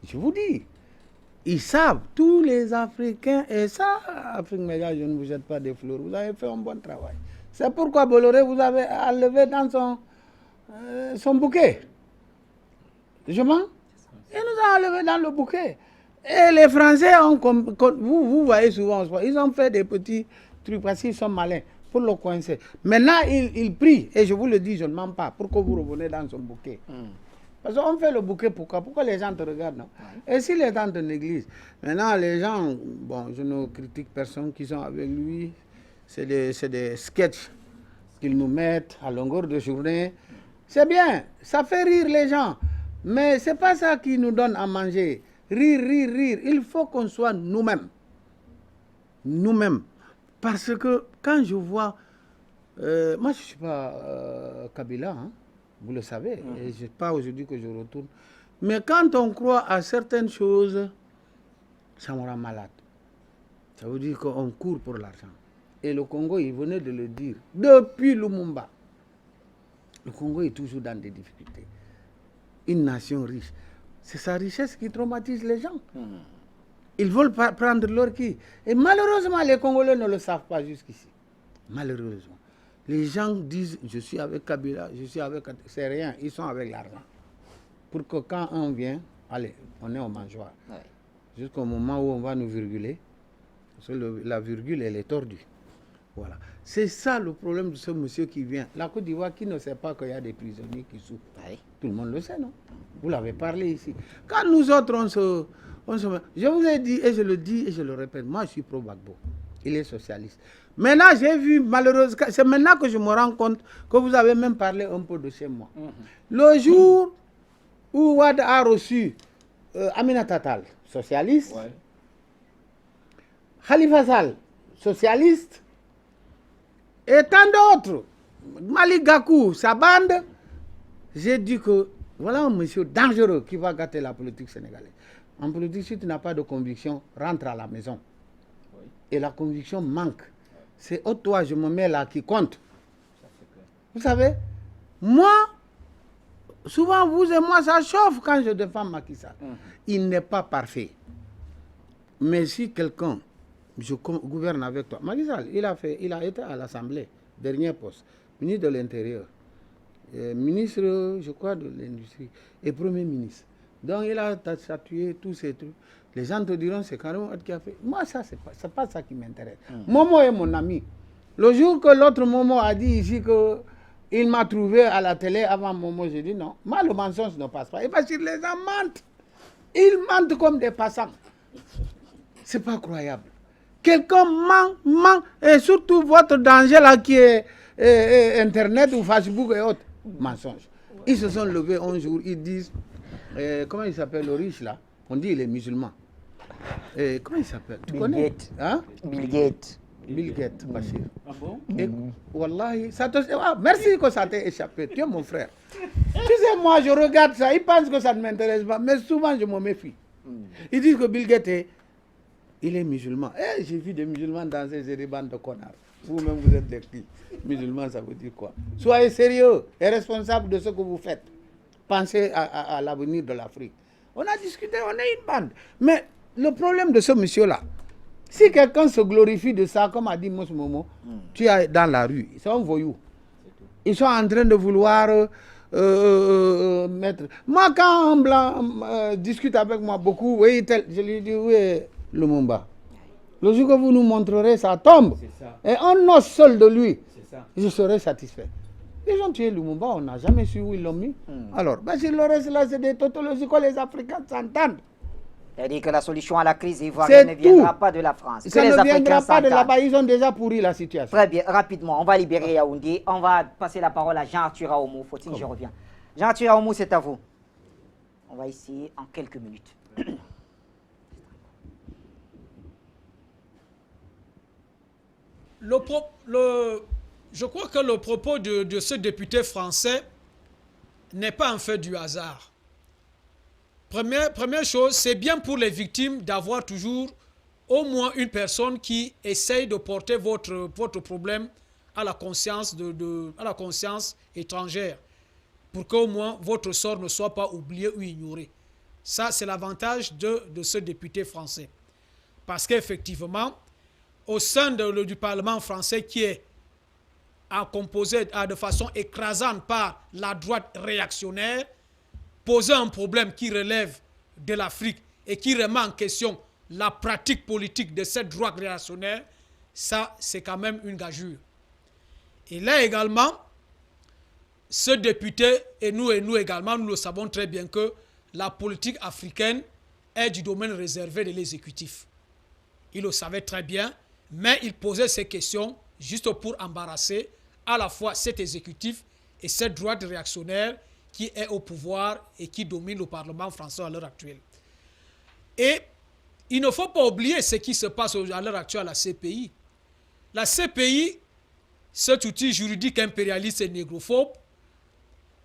Je vous dis, ils savent, tous les Africains, et ça, Afrique Média, je ne vous jette pas des fleurs, vous avez fait un bon travail. C'est pourquoi Bolloré vous avez enlevé dans son bouquet. Je mens? Il nous a enlevé dans le bouquet. Et les Français, vous voyez souvent, ils ont fait des petits trucs parce qu'ils sont malins pour le coincer. Maintenant, ils prient, et je vous le dis, je ne mens pas, pour que vous reveniez dans son bouquet. Parce qu'on fait le bouquet, pourquoi? Pourquoi les gens te regardent, non? Et si les gens te négligent? Maintenant, les gens, bon, je ne critique personne qui sont avec lui, c'est des sketchs qu'ils nous mettent à longueur de journée. C'est bien, ça fait rire les gens, mais ce n'est pas ça qui nous donne à manger. Rire, rire, rire. Il faut qu'on soit nous-mêmes. Nous-mêmes. Parce que quand je vois... moi, je ne suis pas Kabila, hein, vous le savez. Et ce n'est pas aujourd'hui que je retourne. Mais quand on croit à certaines choses, ça me rend malade. Ça veut dire qu'on court pour l'argent. Et le Congo, il venait de le dire. Depuis Lumumba, le Congo est toujours dans des difficultés. Une nation riche. C'est sa richesse qui traumatise les gens. Ils veulent prendre leur qui. Et malheureusement, les Congolais ne le savent pas jusqu'ici. Malheureusement. Les gens disent, je suis avec Kabila, je suis avec... C'est rien, ils sont avec l'argent. Pour que quand on vient, allez, on est au mangeoire. Ouais. Jusqu'au moment où on va nous virguler, parce que la virgule, elle est tordue. Voilà. C'est ça le problème de ce monsieur qui vient. La Côte d'Ivoire qui ne sait pas qu'il y a des prisonniers qui souffrent. Ouais. Tout le monde le sait, non? Vous l'avez parlé ici. Quand nous autres, je vous ai dit, et je le dis et je le répète, moi je suis pro-Gbagbo. Il est socialiste. Maintenant, j'ai vu, malheureusement, c'est maintenant que je me rends compte que vous avez même parlé un peu de chez moi. Le jour où Wade a reçu Aminata Tall, socialiste, Khalifa Sall, socialiste, et tant d'autres, Malik Gakou, sa bande, j'ai dit que voilà un monsieur dangereux qui va gâter la politique sénégalaise. En politique, si tu n'as pas de conviction, rentre à la maison. Oui. Et la conviction manque. C'est au toi, je me mets là, qui compte. Vous savez, moi, souvent vous et moi, ça chauffe quand je défends Macky Sall. Il n'est pas parfait. Mais si quelqu'un, je gouverne avec toi, Macky Sall, il a été à l'Assemblée, dernier poste, ministre de l'Intérieur, ministre, je crois, de l'Industrie, et Premier ministre. Donc il a statué tous ces trucs. Les gens te diront, c'est carrément qui a fait. Moi, ça, c'est pas ça qui m'intéresse. Momo est mon ami. Le jour que l'autre Momo a dit ici qu'il m'a trouvé à la télé avant Momo, j'ai dit non. Moi, le mensonge ne passe pas. Et parce que les gens mentent. Ils mentent comme des passants. C'est pas croyable. Quelqu'un ment, et surtout votre danger là qui est Internet ou Facebook et autres. Mensonge. Ils se sont levés un jour, ils disent, comment il s'appelle le riche là? On dit il est musulman. Comment il s'appelle? Tu connais? Gates. Hein? Bill Gates. Bill Gates, Bachir. Ah bon? Et, wallahi, ça te... merci que ça t'ait échappé. Tu es mon frère. Tu sais, moi, je regarde ça. Ils pensent que ça ne m'intéresse pas. Mais souvent, je me méfie. Ils disent que Bill Gates il est musulman. Eh, j'ai vu des musulmans danser, j'ai des bandes de connards. Vous-même, vous êtes des petits. Musulmans, ça veut dire quoi? Soyez sérieux et responsable de ce que vous faites. Pensez à l'avenir de l'Afrique. On a discuté, on est une bande. Mais le problème de ce monsieur-là, si quelqu'un se glorifie de ça, comme a dit Mouss Momo, tu es dans la rue, ils sont voyous. Ils sont en train de vouloir mettre... Moi, quand un blanc discute avec moi beaucoup, oui, je lui dis, oui, Lumumba. Le jour que vous nous montrerez, ça tombe. Ça. Et un os seul de lui, je serai satisfait. Les gens tués Lumumba, on n'a jamais su où ils l'ont mis. Alors, si le reste là, c'est des tautologies que les Africains s'entendent. C'est-à-dire que la solution à la crise ivoirienne ne viendra pas de la France. Ça ne viendra pas de là-bas, ils ont déjà pourri la situation. Très bien, rapidement, on va libérer Yaoundé. On va passer la parole à Jean-Arthur Aoumou. Faut-il que je reviens. Jean-Arthur Aoumou, c'est à vous. On va essayer en quelques minutes. Je crois que le propos de ce député français n'est pas un fait du hasard. Première chose, c'est bien pour les victimes d'avoir toujours au moins une personne qui essaye de porter votre problème à la conscience, à la conscience étrangère, pour qu'au moins votre sort ne soit pas oublié ou ignoré. Ça, c'est l'avantage de ce député français. Parce qu'effectivement, au sein du Parlement français qui est composé de façon écrasante par la droite réactionnaire, poser un problème qui relève de l'Afrique et qui remet en question la pratique politique de cette droite réactionnaire, ça, c'est quand même une gageure. Et là également, ce député, et nous également, nous le savons très bien que la politique africaine est du domaine réservé de l'exécutif. Il le savait très bien, mais il posait ces questions juste pour embarrasser à la fois cet exécutif et cette droite réactionnaire qui est au pouvoir et qui domine le Parlement français à l'heure actuelle. Et il ne faut pas oublier ce qui se passe à l'heure actuelle à la CPI. La CPI, cet outil juridique impérialiste et négrophobe,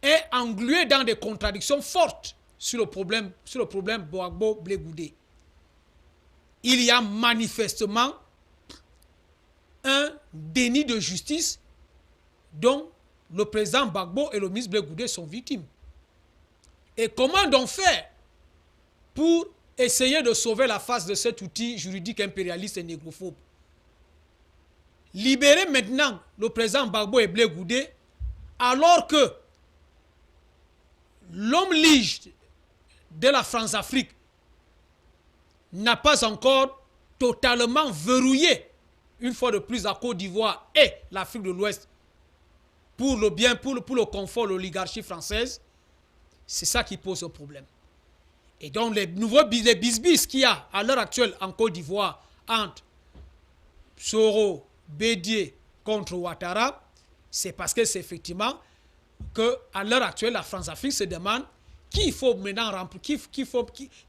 est englué dans des contradictions fortes sur le problème Gbagbo-Blé Goudé. Il y a manifestement un déni de justice dont le président Gbagbo et le ministre Blé Goudé sont victimes. Et comment donc faire pour essayer de sauver la face de cet outil juridique impérialiste et négrophobe? Libérer maintenant le président Gbagbo et Blé Goudé alors que l'homme lige de la France-Afrique n'a pas encore totalement verrouillé, une fois de plus, la Côte d'Ivoire et l'Afrique de l'Ouest pour le bien, pour le confort de l'oligarchie française, c'est ça qui pose un problème. Et donc les bisbis qu'il y a à l'heure actuelle en Côte d'Ivoire entre Soro, Bédié contre Ouattara, c'est parce que c'est effectivement qu'à l'heure actuelle, la France-Afrique se demande qui faut maintenant remplir,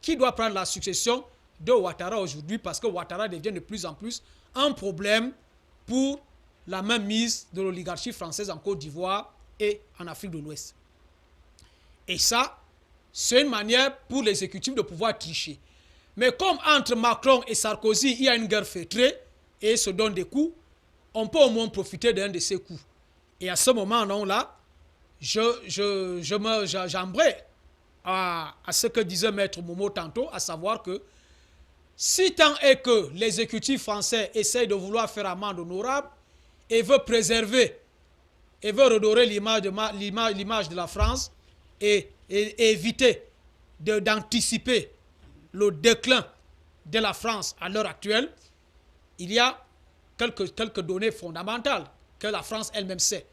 qui doit prendre la succession de Ouattara aujourd'hui, parce que Ouattara devient de plus en plus un problème pour la mainmise de l'oligarchie française en Côte d'Ivoire et en Afrique de l'Ouest. Et ça, c'est une manière pour l'exécutif de pouvoir tricher. Mais comme entre Macron et Sarkozy, il y a une guerre feutrée et ils se donnent des coups, on peut au moins profiter d'un de ces coups. Et à ce moment-là, j'aimerais à ce que disait Maître Momo tantôt, à savoir que si tant est que l'exécutif français essaye de vouloir faire amende honorable et veut préserver et veut redorer l'image de la France et éviter d'anticiper le déclin de la France à l'heure actuelle, il y a quelques données fondamentales que la France elle-même sait.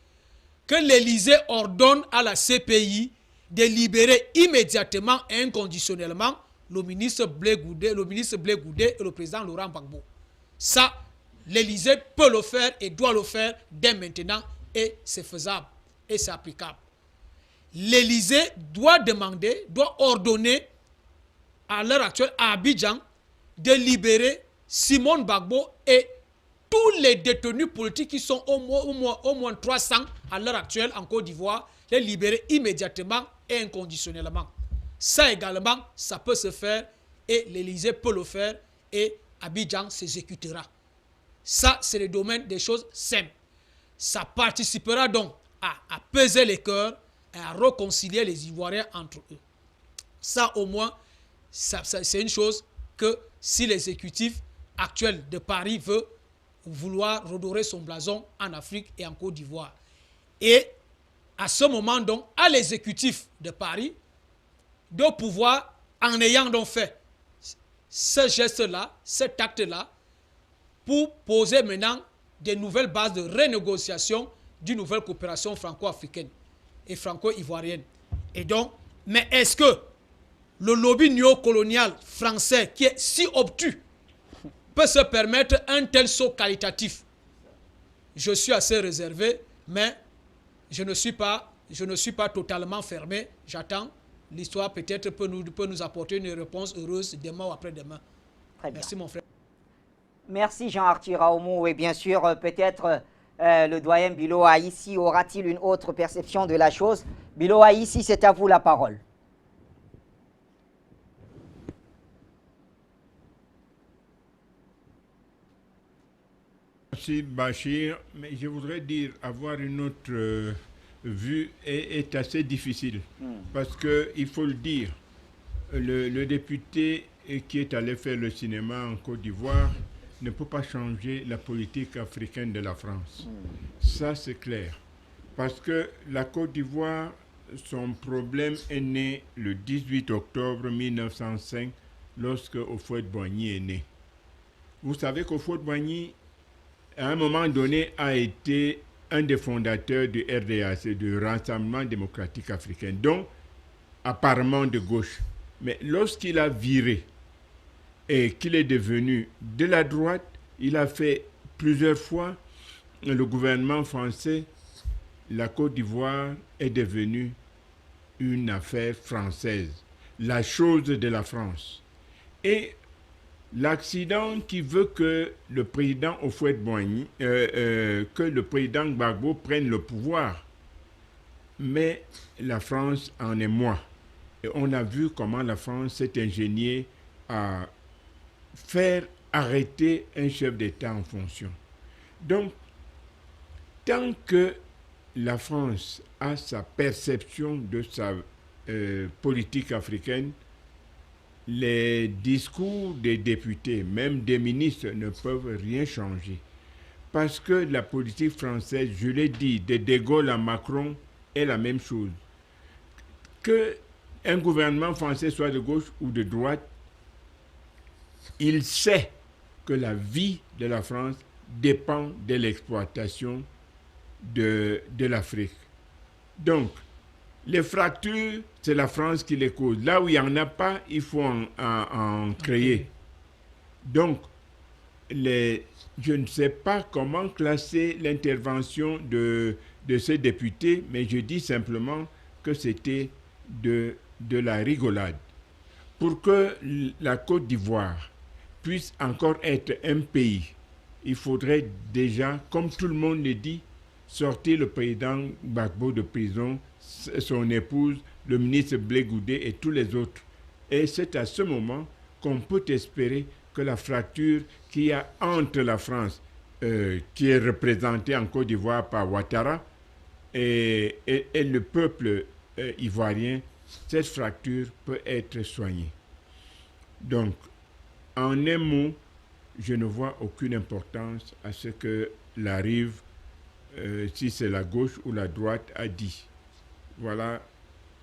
Que l'Élysée ordonne à la CPI de libérer immédiatement et inconditionnellement le ministre Blé Goudé et le président Laurent Gbagbo. Ça, l'Élysée peut le faire et doit le faire dès maintenant et c'est faisable et c'est applicable. L'Élysée doit ordonner à l'heure actuelle à Abidjan de libérer Simone Gbagbo et tous les détenus politiques qui sont au moins 300 à l'heure actuelle en Côte d'Ivoire, les libérer immédiatement et inconditionnellement. Ça également, ça peut se faire et l'Élysée peut le faire et Abidjan s'exécutera. Ça, c'est le domaine des choses simples. Ça participera donc à apaiser les cœurs et à réconcilier les Ivoiriens entre eux. Ça, au moins, c'est une chose que si l'exécutif actuel de Paris veut vouloir redorer son blason en Afrique et en Côte d'Ivoire. Et à ce moment, donc, à l'exécutif de Paris de pouvoir, en ayant donc fait ce geste-là, cet acte-là, pour poser maintenant des nouvelles bases de renégociation d'une nouvelle coopération franco-africaine et franco-ivoirienne. Et donc, mais est-ce que le lobby néocolonial français, qui est si obtus, peut se permettre un tel saut qualitatif? Je suis assez réservé, mais je ne suis pas totalement fermé. J'attends. L'histoire peut-être peut nous apporter une réponse heureuse demain ou après-demain. Merci mon frère. Merci Jean-Arthur Aoumou. Et bien sûr, peut-être le doyen Bilo Aïssi aura-t-il une autre perception de la chose? Bilo Aïssi, c'est à vous la parole. Merci Bachir, mais je voudrais dire avoir une autre vue est assez difficile parce que il faut le dire, le député qui est allé faire le cinéma en Côte d'Ivoire ne peut pas changer la politique africaine de la France. Ça c'est clair, parce que la Côte d'Ivoire, son problème est né le 18 octobre 1905 lorsque Houphouët-Boigny est né. Vous savez qu'Houphouët-Boigny à un moment donné, a été un des fondateurs du RDAC, du Rassemblement démocratique africain, donc apparemment de gauche. Mais lorsqu'il a viré et qu'il est devenu de la droite, il a fait plusieurs fois le gouvernement français. La Côte d'Ivoire est devenue une affaire française, la chose de la France. Et l'accident qui veut que le président Houphouët-Boigny, que le président Gbagbo prenne le pouvoir, mais la France en est moi. Et on a vu comment la France s'est ingéniée à faire arrêter un chef d'État en fonction. Donc, tant que la France a sa perception de sa politique africaine, les discours des députés, même des ministres, ne peuvent rien changer. Parce que la politique française, je l'ai dit, de Gaulle à Macron, est la même chose. Que un gouvernement français soit de gauche ou de droite, il sait que la vie de la France dépend de l'exploitation de l'Afrique. Donc, les fractures, c'est la France qui les cause. Là où il n'y en a pas, il faut en créer. Donc, je ne sais pas comment classer l'intervention de ces députés, mais je dis simplement que c'était de la rigolade. Pour que la Côte d'Ivoire puisse encore être un pays, il faudrait déjà, comme tout le monde le dit, sortir le président Gbagbo de prison, son épouse, le ministre Blé Goudé et tous les autres. Et c'est à ce moment qu'on peut espérer que la fracture qu'il y a entre la France, qui est représentée en Côte d'Ivoire par Ouattara, et le peuple ivoirien, cette fracture peut être soignée. Donc, en un mot, je ne vois aucune importance à ce que la rive, si c'est la gauche ou la droite, a dit. Voilà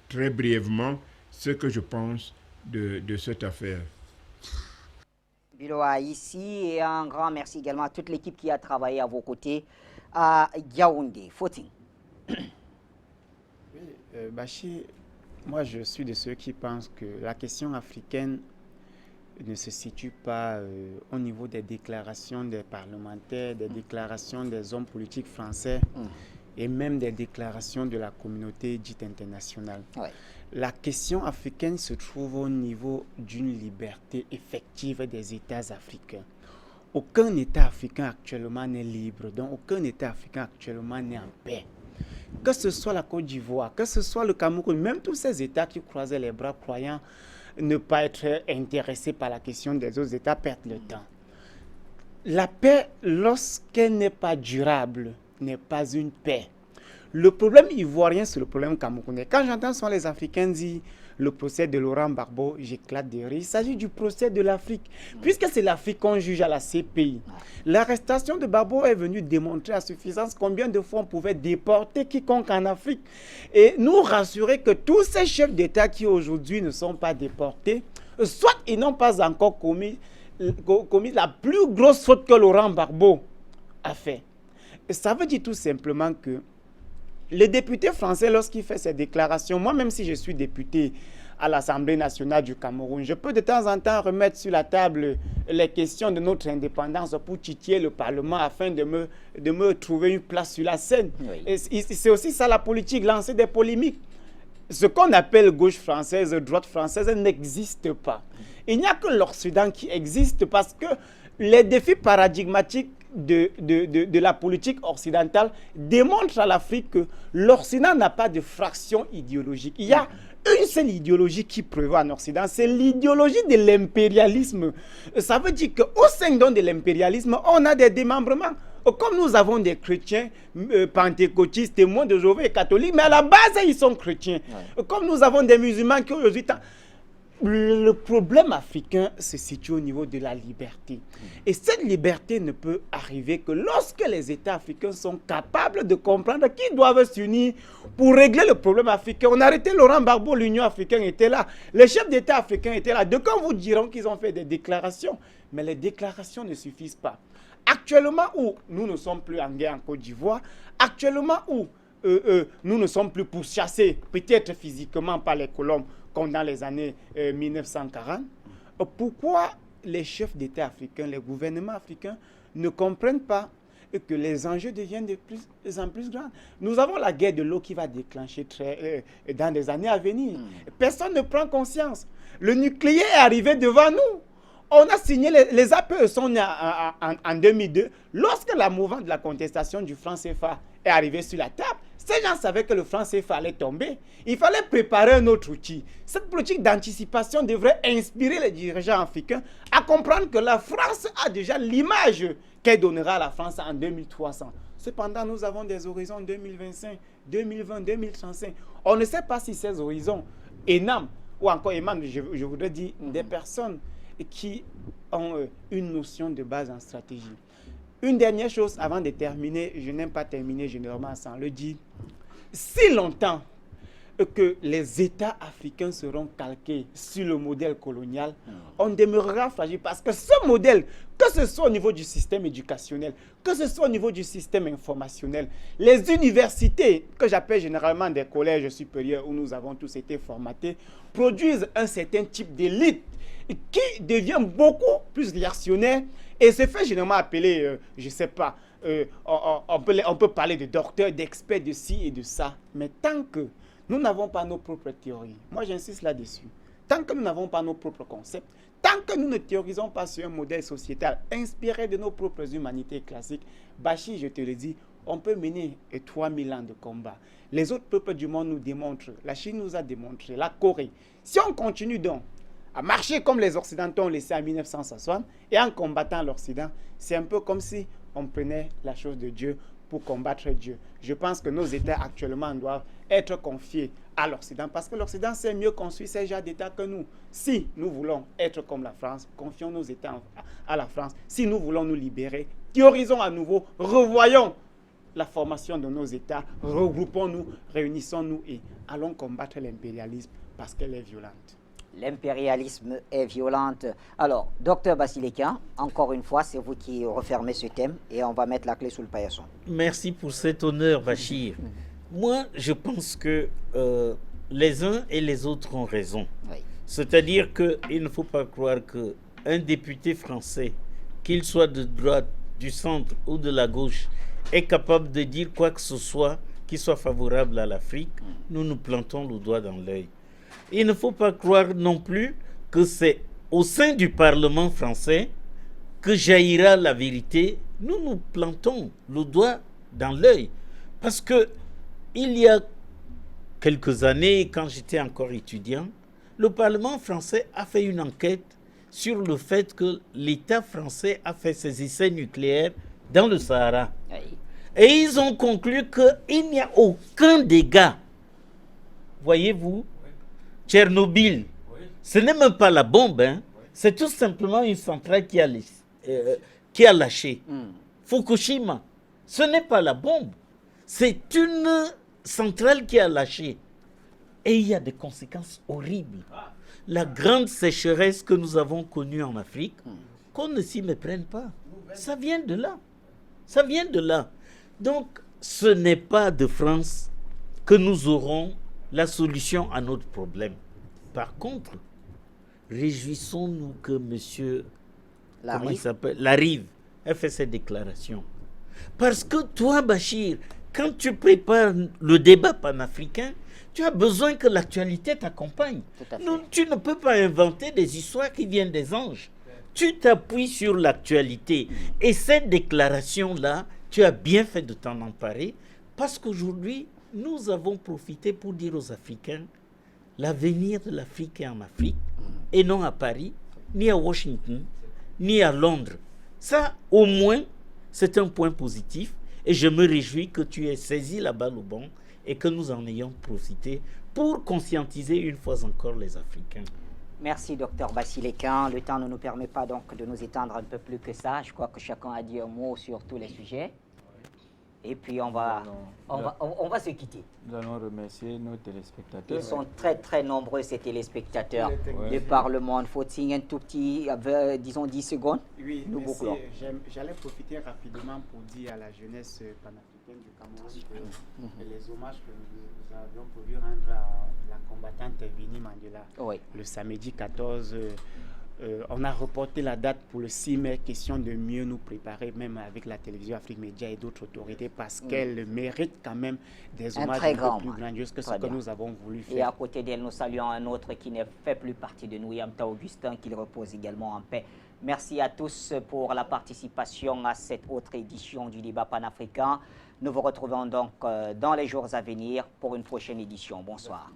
très brièvement ce que je pense de cette affaire. Bilo Aïssi, et un grand merci également à toute l'équipe qui a travaillé à vos côtés à Yaoundé. Fauting. Bachir, moi je suis de ceux qui pensent que la question africaine ne se situe pas au niveau des déclarations des parlementaires, des déclarations des hommes politiques français et même des déclarations de la communauté dite internationale. Ouais. La question africaine se trouve au niveau d'une liberté effective des États africains. Aucun État africain actuellement n'est libre, donc aucun État africain actuellement n'est en paix. Que ce soit la Côte d'Ivoire, que ce soit le Cameroun, même tous ces États qui croisaient les bras croyant ne pas être intéressés par la question des autres États perdent le temps. La paix, lorsqu'elle n'est pas durable, n'est pas une paix. Le problème ivoirien, c'est le problème camerounais. Quand j'entends souvent les Africains dire le procès de Laurent Gbagbo, j'éclate de rire. Il s'agit du procès de l'Afrique. Puisque c'est l'Afrique qu'on juge à la CPI. L'arrestation de Gbagbo est venue démontrer à suffisance combien de fois on pouvait déporter quiconque en Afrique. Et nous rassurer que tous ces chefs d'État qui aujourd'hui ne sont pas déportés, soit ils n'ont pas encore commis la plus grosse faute que Laurent Gbagbo a fait. Et ça veut dire tout simplement que le député français, lorsqu'il fait ses déclarations, moi même si je suis député à l'Assemblée nationale du Cameroun, je peux de temps en temps remettre sur la table les questions de notre indépendance pour titiller le Parlement afin de me trouver une place sur la scène. Oui. C'est aussi ça la politique, lancer des polémiques. Ce qu'on appelle gauche française, droite française n'existe pas. Il n'y a que l'Occident qui existe parce que les défis paradigmatiques de la politique occidentale démontrent à l'Afrique que l'Occident n'a pas de fraction idéologique. Il y a une seule idéologie qui prévaut en Occident, c'est l'idéologie de l'impérialisme. Ça veut dire qu'au sein de l'impérialisme, on a des démembrements. Comme nous avons des chrétiens pentecôtistes, témoins de Jéhovah et catholiques, mais à la base, ils sont chrétiens. Ouais. Comme nous avons des musulmans qui aujourd'hui... Le problème africain se situe au niveau de la liberté. Et cette liberté ne peut arriver que lorsque les États africains sont capables de comprendre qu'ils doivent s'unir pour régler le problème africain. On a arrêté Laurent Gbagbo, l'Union africaine était là. Les chefs d'État africains étaient là. De quand vous diront qu'ils ont fait des déclarations. Mais les déclarations ne suffisent pas. Actuellement où nous ne sommes plus en guerre en Côte d'Ivoire, actuellement où nous ne sommes plus pourchassés, peut-être physiquement par les colombes, comme dans les années 1940, pourquoi les chefs d'État africains, les gouvernements africains ne comprennent pas que les enjeux deviennent de plus en plus grands? Nous avons la guerre de l'eau qui va déclencher dans des années à venir. Personne ne prend conscience. Le nucléaire est arrivé devant nous. On a signé, les APE sont nés en 2002. Lorsque la mouvance de la contestation du franc CFA est arrivée sur la table, ces gens savaient que le franc CFA allait tomber. Il fallait préparer un autre outil. Cette politique d'anticipation devrait inspirer les dirigeants africains à comprendre que la France a déjà l'image qu'elle donnera à la France en 2300. Cependant, nous avons des horizons 2025, 2020, 2035. On ne sait pas si ces horizons énormes, ou encore émanent, je voudrais dire, des personnes qui ont une notion de base en stratégie. Une dernière chose avant de terminer, je n'aime pas terminer généralement sans le dire. Si longtemps que les États africains seront calqués sur le modèle colonial, on demeurera fragile parce que ce modèle, que ce soit au niveau du système éducationnel, que ce soit au niveau du système informationnel, les universités, que j'appelle généralement des collèges supérieurs où nous avons tous été formatés, produisent un certain type d'élite qui devient beaucoup plus réactionnaire et se fait généralement appeler, je ne sais pas, on peut parler de docteurs, d'experts de ci et de ça, mais tant que nous n'avons pas nos propres théories, moi j'insiste là-dessus, tant que nous n'avons pas nos propres concepts, tant que nous ne théorisons pas sur un modèle sociétal inspiré de nos propres humanités classiques, Bachir, je te le dis, on peut mener 3000 ans de combat. Les autres peuples du monde nous démontrent, la Chine nous a démontré, la Corée. Si on continue donc à marcher comme les Occidentaux ont laissé en 1960 et en combattant l'Occident, c'est un peu comme si on prenait la chose de Dieu pour combattre Dieu. Je pense que nos États actuellement doivent être confiés à l'Occident parce que l'Occident sait mieux construire ces genres d'États que nous. Si nous voulons être comme la France, confions nos États à la France. Si nous voulons nous libérer, théorisons à nouveau, revoyons la formation de nos États, regroupons-nous, réunissons-nous et allons combattre l'impérialisme parce qu'elle est violente. L'impérialisme est violente. Alors, docteur Basileka, encore une fois, c'est vous qui refermez ce thème et on va mettre la clé sous le paillasson. Merci pour cet honneur, Bachir. Moi, je pense que les uns et les autres ont raison. Oui. C'est-à-dire qu'il ne faut pas croire qu'un député français, qu'il soit de droite, du centre ou de la gauche, est capable de dire quoi que ce soit qui soit favorable à l'Afrique. Nous nous plantons le doigt dans l'œil. Il ne faut pas croire non plus que c'est au sein du Parlement français que jaillira la vérité. Nous nous plantons le doigt dans l'œil. Parce que il y a quelques années, quand j'étais encore étudiant, le Parlement français a fait une enquête sur le fait que l'État français a fait ses essais nucléaires dans le Sahara. Oui. Et ils ont conclu qu'il n'y a aucun dégât. Voyez-vous, Tchernobyl, ce n'est même pas la bombe, hein. C'est tout simplement une centrale qui a lâché. Fukushima, ce n'est pas la bombe, c'est une centrale qui a lâché. Et il y a des conséquences horribles. La grande sécheresse que nous avons connue en Afrique, qu'on ne s'y méprenne pas. Ça vient de là. Ça vient de là. Donc, ce n'est pas de France que nous aurons la solution à notre problème. Par contre, réjouissons-nous que M. Larive ait fait cette déclaration. Parce que toi, Bachir, quand tu prépares le débat panafricain, tu as besoin que l'actualité t'accompagne. Tu ne peux pas inventer des histoires qui viennent des anges. Tu t'appuies sur l'actualité. Et cette déclaration-là, tu as bien fait de t'en emparer, parce qu'aujourd'hui, nous avons profité pour dire aux Africains, l'avenir de l'Afrique est en Afrique, et non à Paris, ni à Washington, ni à Londres. Ça, au moins, c'est un point positif, et je me réjouis que tu aies saisi la balle au bon, et que nous en ayons profité pour conscientiser une fois encore les Africains. Merci, Dr Bassilekan. Le temps ne nous permet pas donc de nous étendre un peu plus que ça. Je crois que chacun a dit un mot sur tous les sujets. Et puis on va se quitter. Nous allons remercier nos téléspectateurs. Ils sont très très nombreux, ces téléspectateurs du Parlement. Il faut signer un tout petit, disons 10 secondes. Oui, nous bouclons. J'allais profiter rapidement pour dire à la jeunesse panafricaine du Cameroun que les hommages que nous avions prévu rendre à la combattante Winnie Mandela le samedi 14 on a reporté la date pour le 6 mai, question de mieux nous préparer, même avec la télévision Afrique Média et d'autres autorités, parce qu'elle mérite quand même des hommages un peu plus grandioses que ce que nous avons voulu faire. Et à côté d'elle, nous saluons un autre qui ne fait plus partie de nous, Yamta Augustin, qu'il repose également en paix. Merci à tous pour la participation à cette autre édition du débat panafricain. Nous vous retrouvons donc dans les jours à venir pour une prochaine édition. Bonsoir.